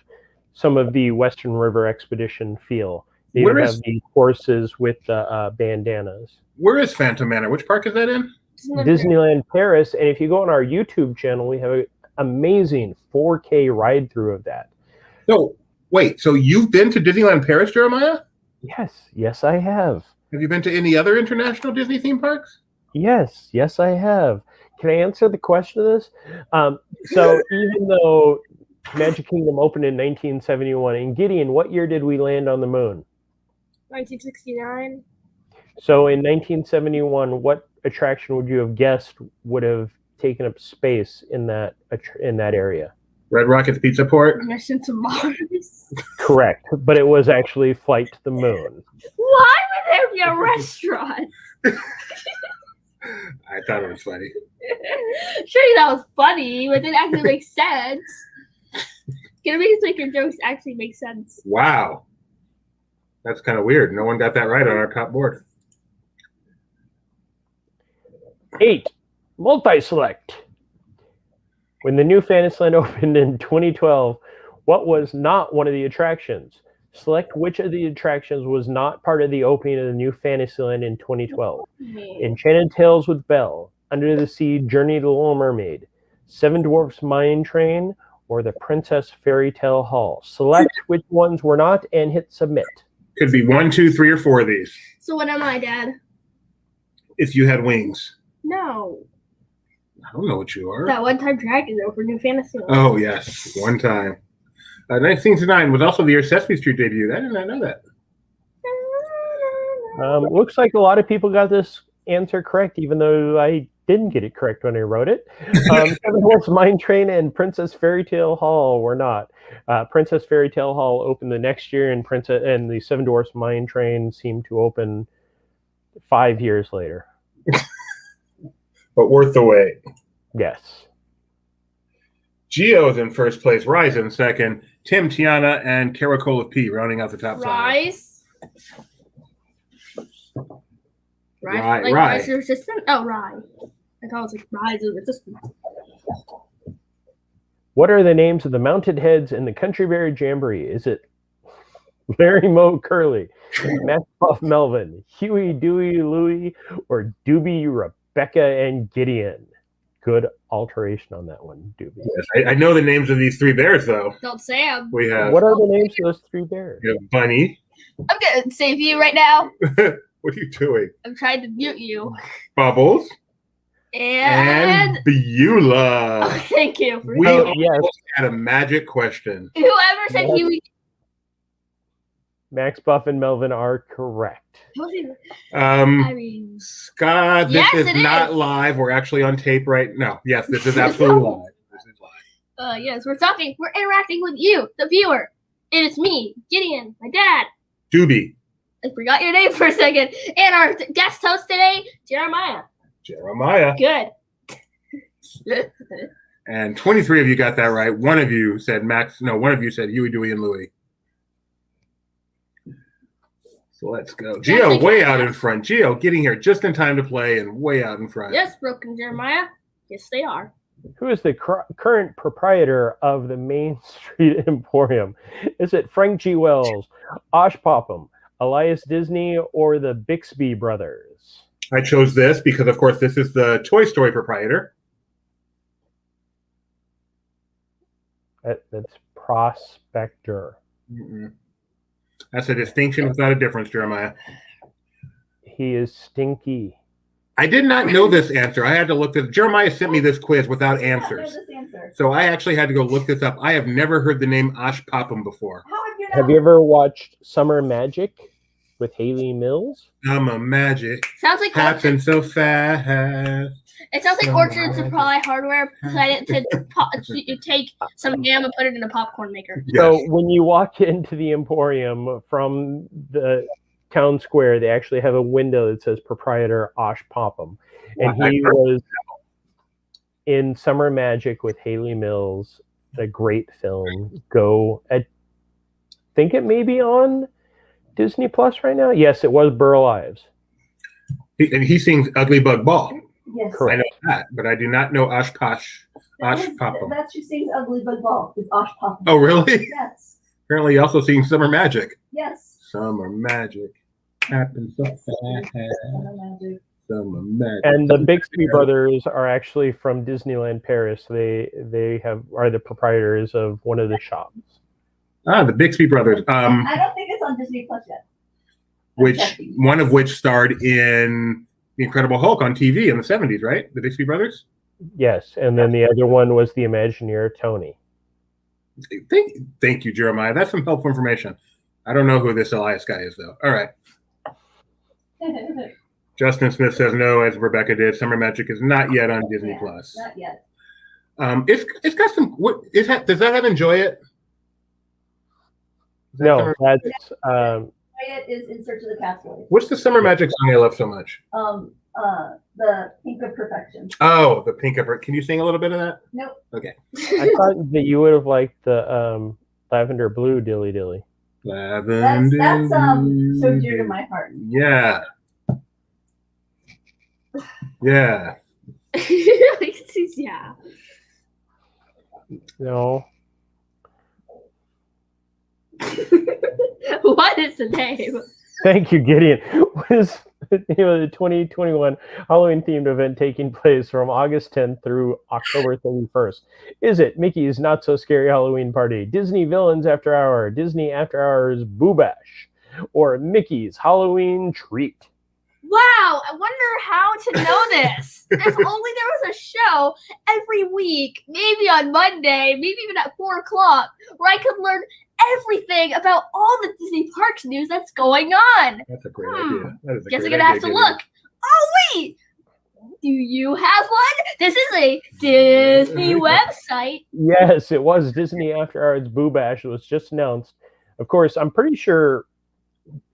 some of the Western River Expedition feel. They have the horses with the bandanas. Where is Phantom Manor? Which park is that in? Disneyland Paris. And if you go on our YouTube channel, we have an amazing 4K ride through of that. So, wait, so you've been to Disneyland Paris, Jeremiah? Yes, I have. Have you been to any other international Disney theme parks? Yes, I have. Can I answer the question of this? So even though Magic Kingdom opened in 1971, and Gideon, what year did we land on the moon? 1969. So in 1971, what attraction would you have guessed would have taken up space in that area? Red Rocket's Pizza Port? Mission to Mars. Correct, but it was actually Flight to the Moon. Why would there be a restaurant? I thought it was funny. Sure, that was funny, but it didn't actually make sense. Gonna make like your jokes actually make sense. Wow. That's kind of weird. No one got that right on our top board. 8. Multi-select. When the new Fantasyland opened in 2012, what was not one of the attractions? Select which of the attractions was not part of the opening of the new Fantasyland in 2012. Enchanted Tales with Belle, Under the Sea, Journey to the Little Mermaid, Seven Dwarfs Mine Train, or the Princess Fairy Tale Hall. Select which ones were not and hit submit. Could be 1, 2, 3, or 4 of these. So what am I, Dad? If you had wings. No. I don't know what you are. That one-time dragon though for New Fantasyland. Oh, yes. One time. 1969 was also the year Sesame Street debuted. I did not know that. Looks like a lot of people got this answer correct, even though I didn't get it correct when I wrote it. Seven Dwarfs Mine Train and Princess Fairy Tale Hall were not. Princess Fairy Tale Hall opened the next year, and the Seven Dwarfs Mine Train seemed to open 5 years later. But worth the wait. Yes. Gio's in first place. Rise in second. Tim, Tiana, and Caracol of P rounding out the top 5. Rise. Rye. Like Rise of the Resistance? Oh, Rye. I thought it was like Rise of the Resistance. What are the names of the mounted heads in the Country Bear Jamboree? Is it Larry, Moe, Curly, Matt, Puff, Melvin, Huey, Dewey, Louie, or Doobie, Rebecca, and Gideon? Good alteration on that one, Doobie. Yes, I know the names of these 3 bears, though. Don't say them. We have. What are the names of those 3 bears? We have Bunny. I'm gonna save you right now. What are you doing? I'm trying to mute you. Bubbles. And Beulah. Oh, thank you. We had a magic question. Whoever said Huey. Max, Buff, and Melvin are correct. I mean, Scott, this yes, is not live. We're actually on tape right now. Yes, this is absolutely live. This is live. Yes, we're talking. We're interacting with you, the viewer. And it's me, Gideon, my dad. Doobie. I forgot your name for a second. And our guest host today, Jeremiah. Good. And 23 of you got that right. One of you said Max. No, one of you said Huey, Dewey, and Louie. So let's go. Gio way out in front. Gio getting here just in time to play and way out in front. Yes, Brooke and Jeremiah. Yes, they are. Who is the current proprietor of the Main Street Emporium? Is it Frank G. Wells, Osh Popham, Elias Disney, or the Bixby Brothers? I chose this because, of course, this is the Toy Story proprietor. That's Prospector. Mm-mm. That's a distinction without a difference, Jeremiah. He is stinky. I did not know this answer. I had to look this. Jeremiah sent me this quiz without I know answers. this answer. So I actually had to go look this up. I have never heard the name Osh Popham before. How have you Have you ever watched Summer Magic with Haley Mills? Summer magic Sounds like happens so fast. it sounds like Orchard Supply Hardware decided to take some ham and put it in a popcorn maker. Yes. So when you walk into the Emporium from the town square, they actually have a window that says proprietor Osh Popham. And he was in Summer Magic with Haley Mills, a great film. I think it may be on Disney Plus right now. Yes, it was Burl Ives. And he sings Ugly Bug Ball. Yes. Correct. I know that, but I do not know Osh Popham. That's who sings Ugly Bug Ball. It's Osh Popham. Oh, really? Yes. Apparently he also sings Summer Magic. Yes. Summer Magic happens so fast. Summer Magic. Summer Magic. And the Bixby brothers are actually from Disneyland Paris. They are the proprietors of one of the shops. Ah, the Bixby brothers. I don't think it's on Disney Plus yet. One of which starred in The Incredible Hulk on TV in the 70s, right? The Bixby brothers? Yes, and then the other one was the Imagineer Tony. Thank you, Jeremiah. That's some helpful information. I don't know who this Elias guy is, though. All right. Justin Smith says no, as Rebecca did. Summer Magic is not yet on Disney Plus. Not yet. It's got some. Does that have Enjoy It? No, that's It is In Search of the Castaways. What's the Summer Magic song I love so much? The Pink of Perfection. Oh, the Pink of Her. Can you sing a little bit of that? Nope. Okay. I thought that you would have liked the Lavender Blue Dilly Dilly. Lavender. That's so dear to my heart. Yeah. Yeah. Yeah. No. What is the name? Thank you, Gideon. What is the name of the 2021 Halloween themed event taking place from August 10th through October 31st? Is it Mickey's Not So Scary Halloween Party, Disney Villains After Hour, Disney After Hours Boo Bash, or Mickey's Halloween Treat? Wow, I wonder how to know this. If only there was a show every week, maybe on Monday, maybe even at 4 o'clock, where I could learn everything about all the Disney Parks news that's going on. That's a great idea. That is a Guess I'm great gonna have idea, to Gideon. look. Oh wait, do you have one? This is a Disney website. Yes, it was Disney After Hours Boo Bash. It was just announced. Of course, I'm pretty sure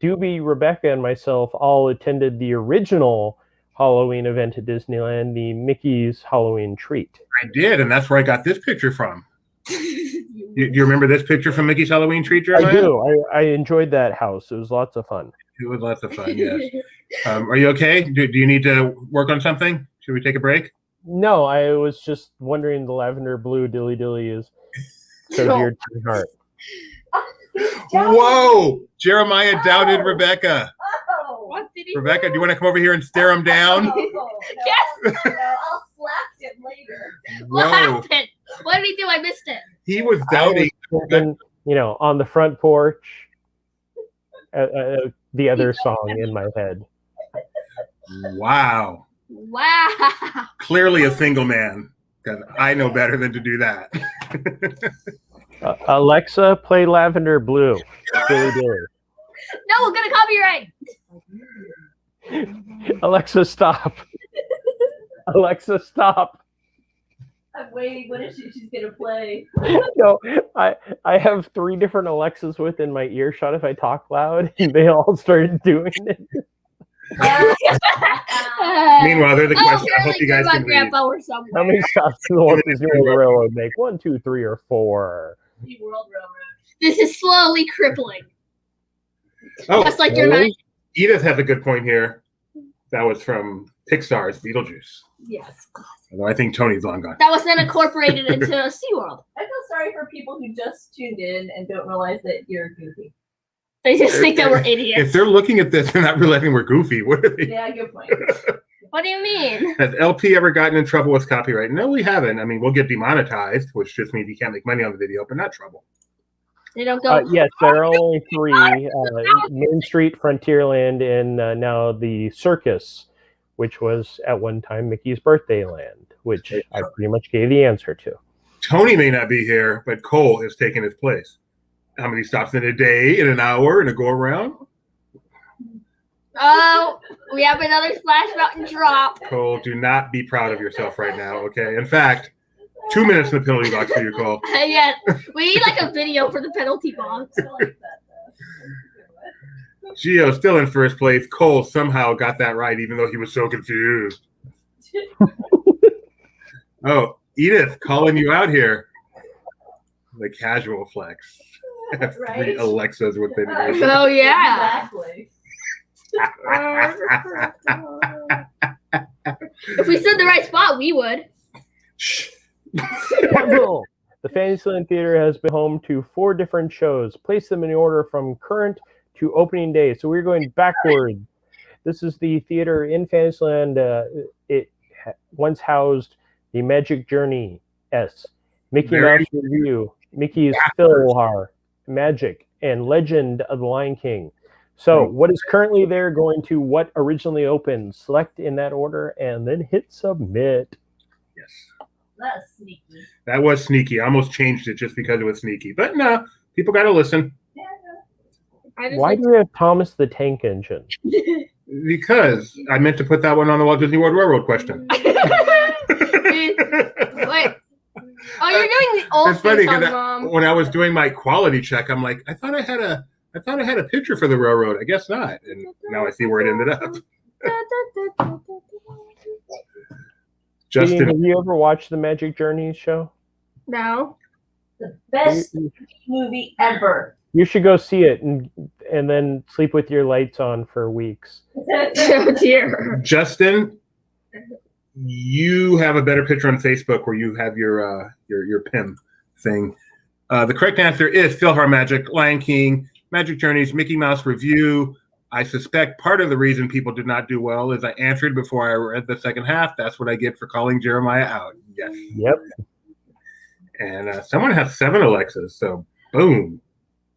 Doobie, Rebecca, and myself all attended the original Halloween event at Disneyland, the Mickey's Halloween Treat. I did, and that's where I got this picture from. Do you remember this picture from Mickey's Halloween Treat, Jeremiah? I do. I enjoyed that house. It was lots of fun. It was lots of fun, yes. Are you okay? Do you need to work on something? Should we take a break? No, I was just wondering the Lavender Blue Dilly Dilly is so dear to my heart. Whoa! Jeremiah doubted Rebecca. Oh. What did he Rebecca, do you want to come over here and stare him down? No, Yes. no, I'll slap him later. What Whoa! happened? What did he do? I missed it. He was I doubting. was thinking, on the front porch, the other song in my head. Wow! Wow. Clearly a single man, because I know better than to do that. Alexa, play Lavender Blue Dilly Dilly. No, we're gonna copyright. Alexa, stop. Alexa, stop. I'm waiting. What is she's gonna play? No, I have 3 different Alexas within my earshot if I talk loud, and they all started doing it. Meanwhile, there's a question. I hope apparently you guys my can read. grandpa were somewhere. How many stops does the Walt Disney World Railroad make? 1, 2, 3, or 4? The World Railroad. This is slowly crippling. Oh, Just like your really? mind. Edith has a good point here. That was from Pixar's Beetlejuice. Yes. Although I think Tony's long gone. That was then incorporated into SeaWorld. I feel sorry for people who just tuned in and don't realize that you're goofy. They just think that we're idiots. If they're looking at this and not realizing we're goofy, what are they? Yeah, good point. What do you mean? Has LP ever gotten in trouble with copyright? No, we haven't. I mean, we'll get demonetized, which just means you can't make money on the video, but not trouble. They don't go. Yes, there are only three: Main Street, Frontierland, and now the Circus, which was at one time Mickey's Birthday Land, which I pretty much gave the answer to. Tony may not be here, but Cole is taking his place. How many stops in a day, in an hour, in a go around? Oh, we have another Splash Mountain drop. Cole, do not be proud of yourself right now, okay? In fact, 2 minutes in the penalty box for you, Cole. Yeah, we need like a video for the penalty box. I like that, though. Gio still in first place. Cole somehow got that right, even though he was so confused. Oh, Edith calling you out here. The casual flex. Have Right? 3 Alexas within it. Oh yeah. Exactly. If we stood in the right spot, we would. Shh. The Fantasyland Theater has been home to 4 different shows. Place them in order from current to opening day. So we're going backward. This is the theater in Fantasyland. It once housed the Magic Journey S, Mickey Mouse Review, Mickey's Philhar, Magic, and Legend of the Lion King. So what is currently there going to what originally opened? Select in that order and then hit submit. Yes. That's sneaky. That was sneaky. I almost changed it just because it was sneaky. But no, people got to listen. Yeah, Why do we have Thomas the Tank Engine? Because I meant to put that one on the Walt Disney World Railroad question. Wait. Oh, you're doing the old It's funny song, because Mom. when I was doing my quality check, I'm like, I thought I had a picture for the railroad. I guess not. And now I see where it ended up. Justin, Have you ever watched the Magic Journey show? No. the best movie ever. You should go see it and then sleep with your lights on for weeks. Oh dear. Justin, you have a better picture on Facebook where you have your PIM thing. The correct answer is Philhar Magic, Lion King, Magic Journeys, Mickey Mouse Review. I suspect part of the reason people did not do well is I answered before I read the second half. That's what I get for calling Jeremiah out. Yes. Yep. And someone has 7 Alexas, so boom.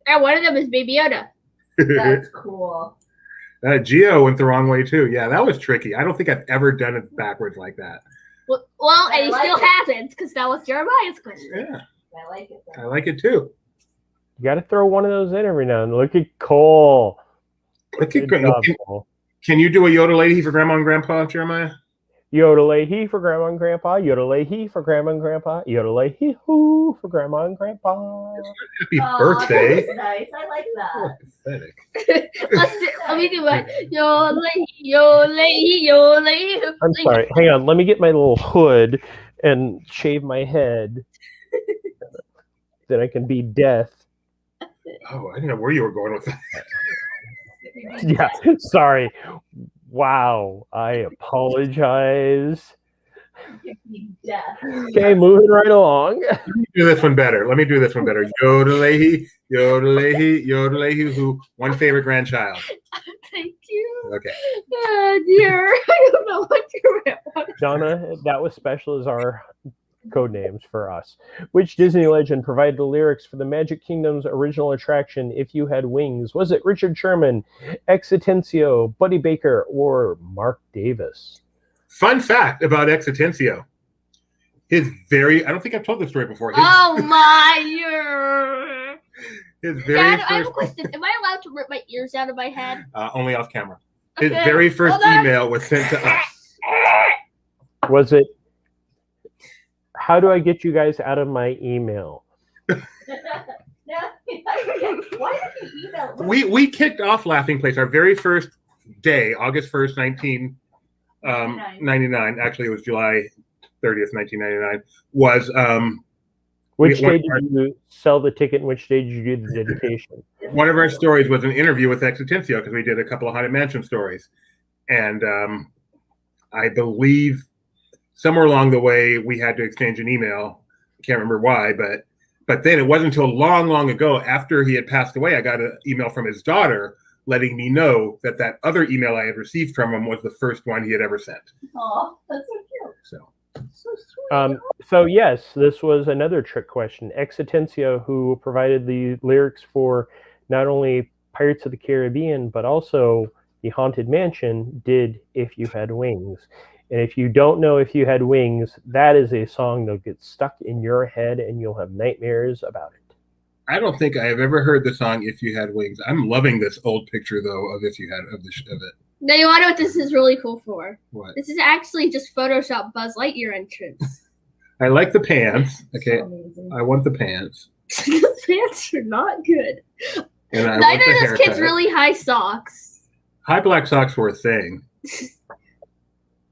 And one of them is Baby Yoda. That's cool. Gio went the wrong way too. Yeah, that was tricky. I don't think I've ever done it backwards like that. Well, and he I like still it. hasn't, because that was Jeremiah's question. Yeah, I like it. I like it too. You got to throw one of those in every now and then. Look at Cole. Look at Good job, Cole. Can you do a Yoda lady for Grandma and Grandpa, Jeremiah? Yodelay-hee for Grandma and Grandpa. Yodelay-hee for Grandma and Grandpa. Yodelay-hee-hoo for Grandma and Grandpa. Happy Aw, birthday. That's nice. I like Oh, that. pathetic. Let me do it. Yo-lay. I'm sorry. Hang on. Let me get my little hood and shave my head. Then I can be death. Oh, I didn't know where you were going with that. Yeah. Sorry. Wow. I apologize. Death. Okay, moving right along. Let me do this one better. Yodelay-hee, yodelay-hee, yodelay-hee, who? One favorite grandchild. Thank you. Okay. Oh, dear. I don't know what you're Donna, that was special as our code names for us. Which Disney legend provided the lyrics for the Magic Kingdom's original attraction, If You Had Wings? Was it Richard Sherman, Exitencio, Buddy Baker, or Mark Davis? Fun fact about Exitencio. I don't think I've told this story before. Oh, my. His very Dad, I have a first, question. Am I allowed to rip my ears out of my head? only off camera. His Okay, very first hold on. email was sent to us. Was it, how do I get you guys out of my email? Why did you email? We kicked off Laughing Place our very first day, August 1st, 1999. Actually, it was July 30th, 1999. Was Which one day did you sell the ticket and which day did you do the dedication? one of our stories was an interview with Exitencio because we did a couple of Haunted Mansion stories. And I believe somewhere along the way we had to exchange an email. I can't remember why, but But then it wasn't until long, long ago, after he had passed away, I got an email from his daughter letting me know that other email I had received from him was the first one he had ever sent. Oh, that's so cute. So sweet. So yes, this was another trick question. Exitentia, who provided the lyrics for not only Pirates of the Caribbean, but also the Haunted Mansion, did If You Had Wings. And if you don't know If You Had Wings, that is a song that'll get stuck in your head and you'll have nightmares about it. I don't think I have ever heard the song "If You Had Wings." I'm loving this old picture though of "If You Had" of it. Now you want to know what this is really cool for? What? This is actually just Photoshop Buzz Lightyear entrance. I like the pants. Okay, So amazing. I want the pants. Those pants are not good. And I want Neither the of those kids haircut. really high socks. High black socks were a thing.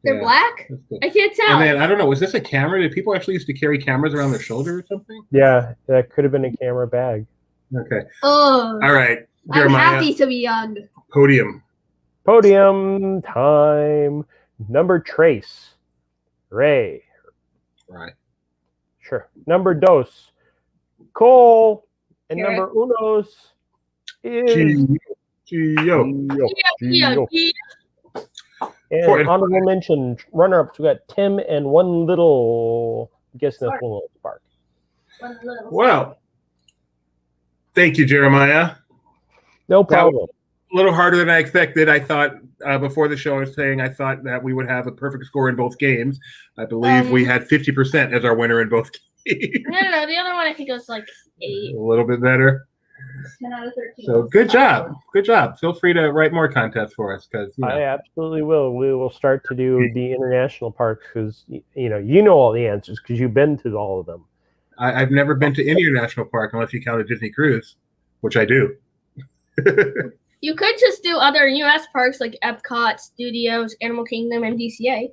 They're Yeah, black? that's good. I can't tell. And then I don't know. Was this a camera? Did people actually used to carry cameras around their shoulder or something? Yeah, that could have been a camera bag. Okay. Oh, All right, I'm Jeremiah. happy to be young. Podium. Podium time. Number trace. Ray. Right. Sure. Number dos. Cole. And Here. number unos is Gio. Gio. Yeah. And For- honorable mention, runner-ups, we got Tim and one little, I'm guessing that's one little spark. One little- Well, thank you, Jeremiah. No problem. A little harder than I expected. I thought before the show, I was saying I thought that we would have a perfect score in both games. I believe we had 50% as our winner in both games. No. The other one I think was like 8. A little bit better. 10 out of 13. So good job. Good job. Feel free to write more contests for us because I absolutely will. We will start to do the international parks because you know all the answers because you've been to all of them. I've never been to any international park unless you count a Disney cruise, which I do. You could just do other U.S. parks like Epcot, Studios, Animal Kingdom, and DCA.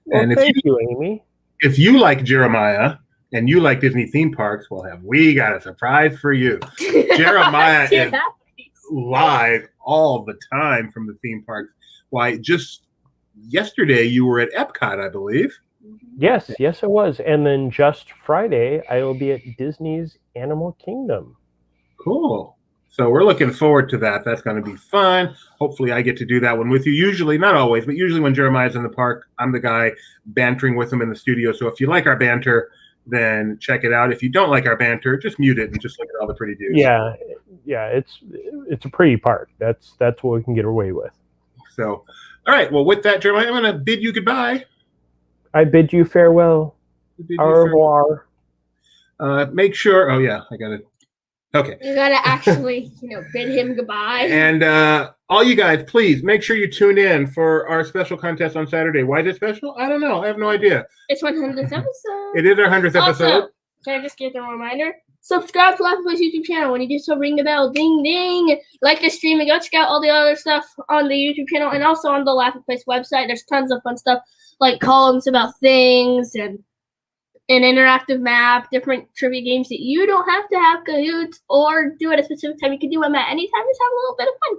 Well, And thank you, Amy. if you like Jeremiah and you like Disney theme parks, we got a surprise for you. Jeremiah Yeah. is live all the time from the theme parks. Why, just yesterday you were at Epcot, I believe. Yes, it was. And then just Friday, I will be at Disney's Animal Kingdom. Cool. So we're looking forward to that. That's going to be fun. Hopefully I get to do that one with you. Usually, not always, but usually when Jeremiah's in the park, I'm the guy bantering with him in the studio. So if you like our banter, then check it out. If you don't like our banter, just mute it and just look at all the pretty dudes. Yeah, it's a pretty park. That's what we can get away with. So, all right. Well, with that, Jeremiah, I'm going to bid you goodbye. I bid you farewell. Bid you Au revoir. Make sure. Oh, yeah. I got it. Okay. You gotta actually, bid him goodbye. And all you guys, please make sure you tune in for our special contest on Saturday. Why is it special? I don't know. I have no idea. It's 100th episode. It is our 100th episode. Also, can I just give them a reminder? Subscribe to Laughingplay's YouTube channel. When you do so, ring the bell. Ding, ding. Like the stream and go check out all the other stuff on the YouTube channel and also on the Laughing Place website. There's tons of fun stuff like columns about things and an interactive map, different trivia games that you don't have to have Kahoot or do at a specific time. You can do them at any time. Just have a little bit of fun.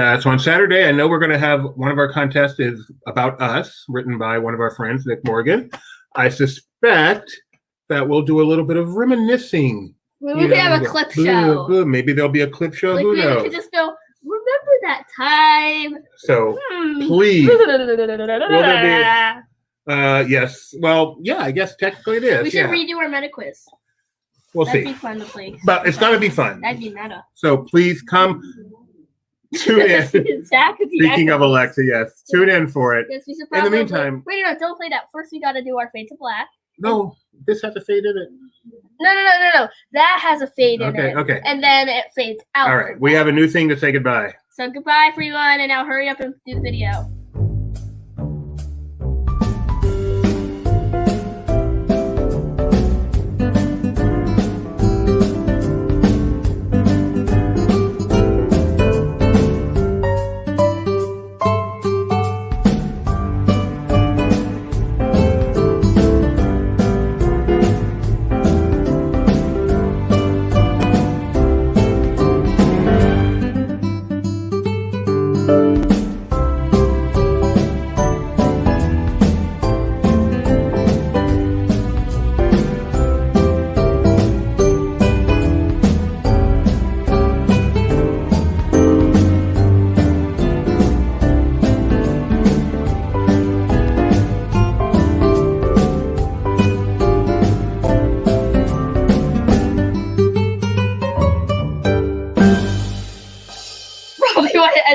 And so on Saturday, I know we're going to have one of our contests is about us, written by one of our friends, Nick Morgan. I suspect that we'll do a little bit of reminiscing. We could have a clip show. Maybe there'll be a clip show. Like Who we knows? could just go, remember that time? So please. Yes. Well, yeah, I guess technically it is. We should yeah. redo our meta quiz. We'll That'd see. be fun to play. But it's going to be fun. That'd be meta. So please come tune in. Exactly. Speaking of Alexa, yes, tune in for it. Yes, we should In the probably- meantime- wait, no, don't play that. First, we got to do our fade to black. No, this has a fade in it. No. That has a fade in Okay, it. okay. And then it fades out. All right, we have a new thing to say goodbye. So goodbye, everyone, and now hurry up and do the video.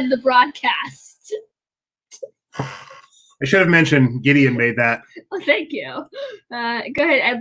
end the broadcast. I should have mentioned Gideon made that. Well, thank you. Go ahead, end broadcast.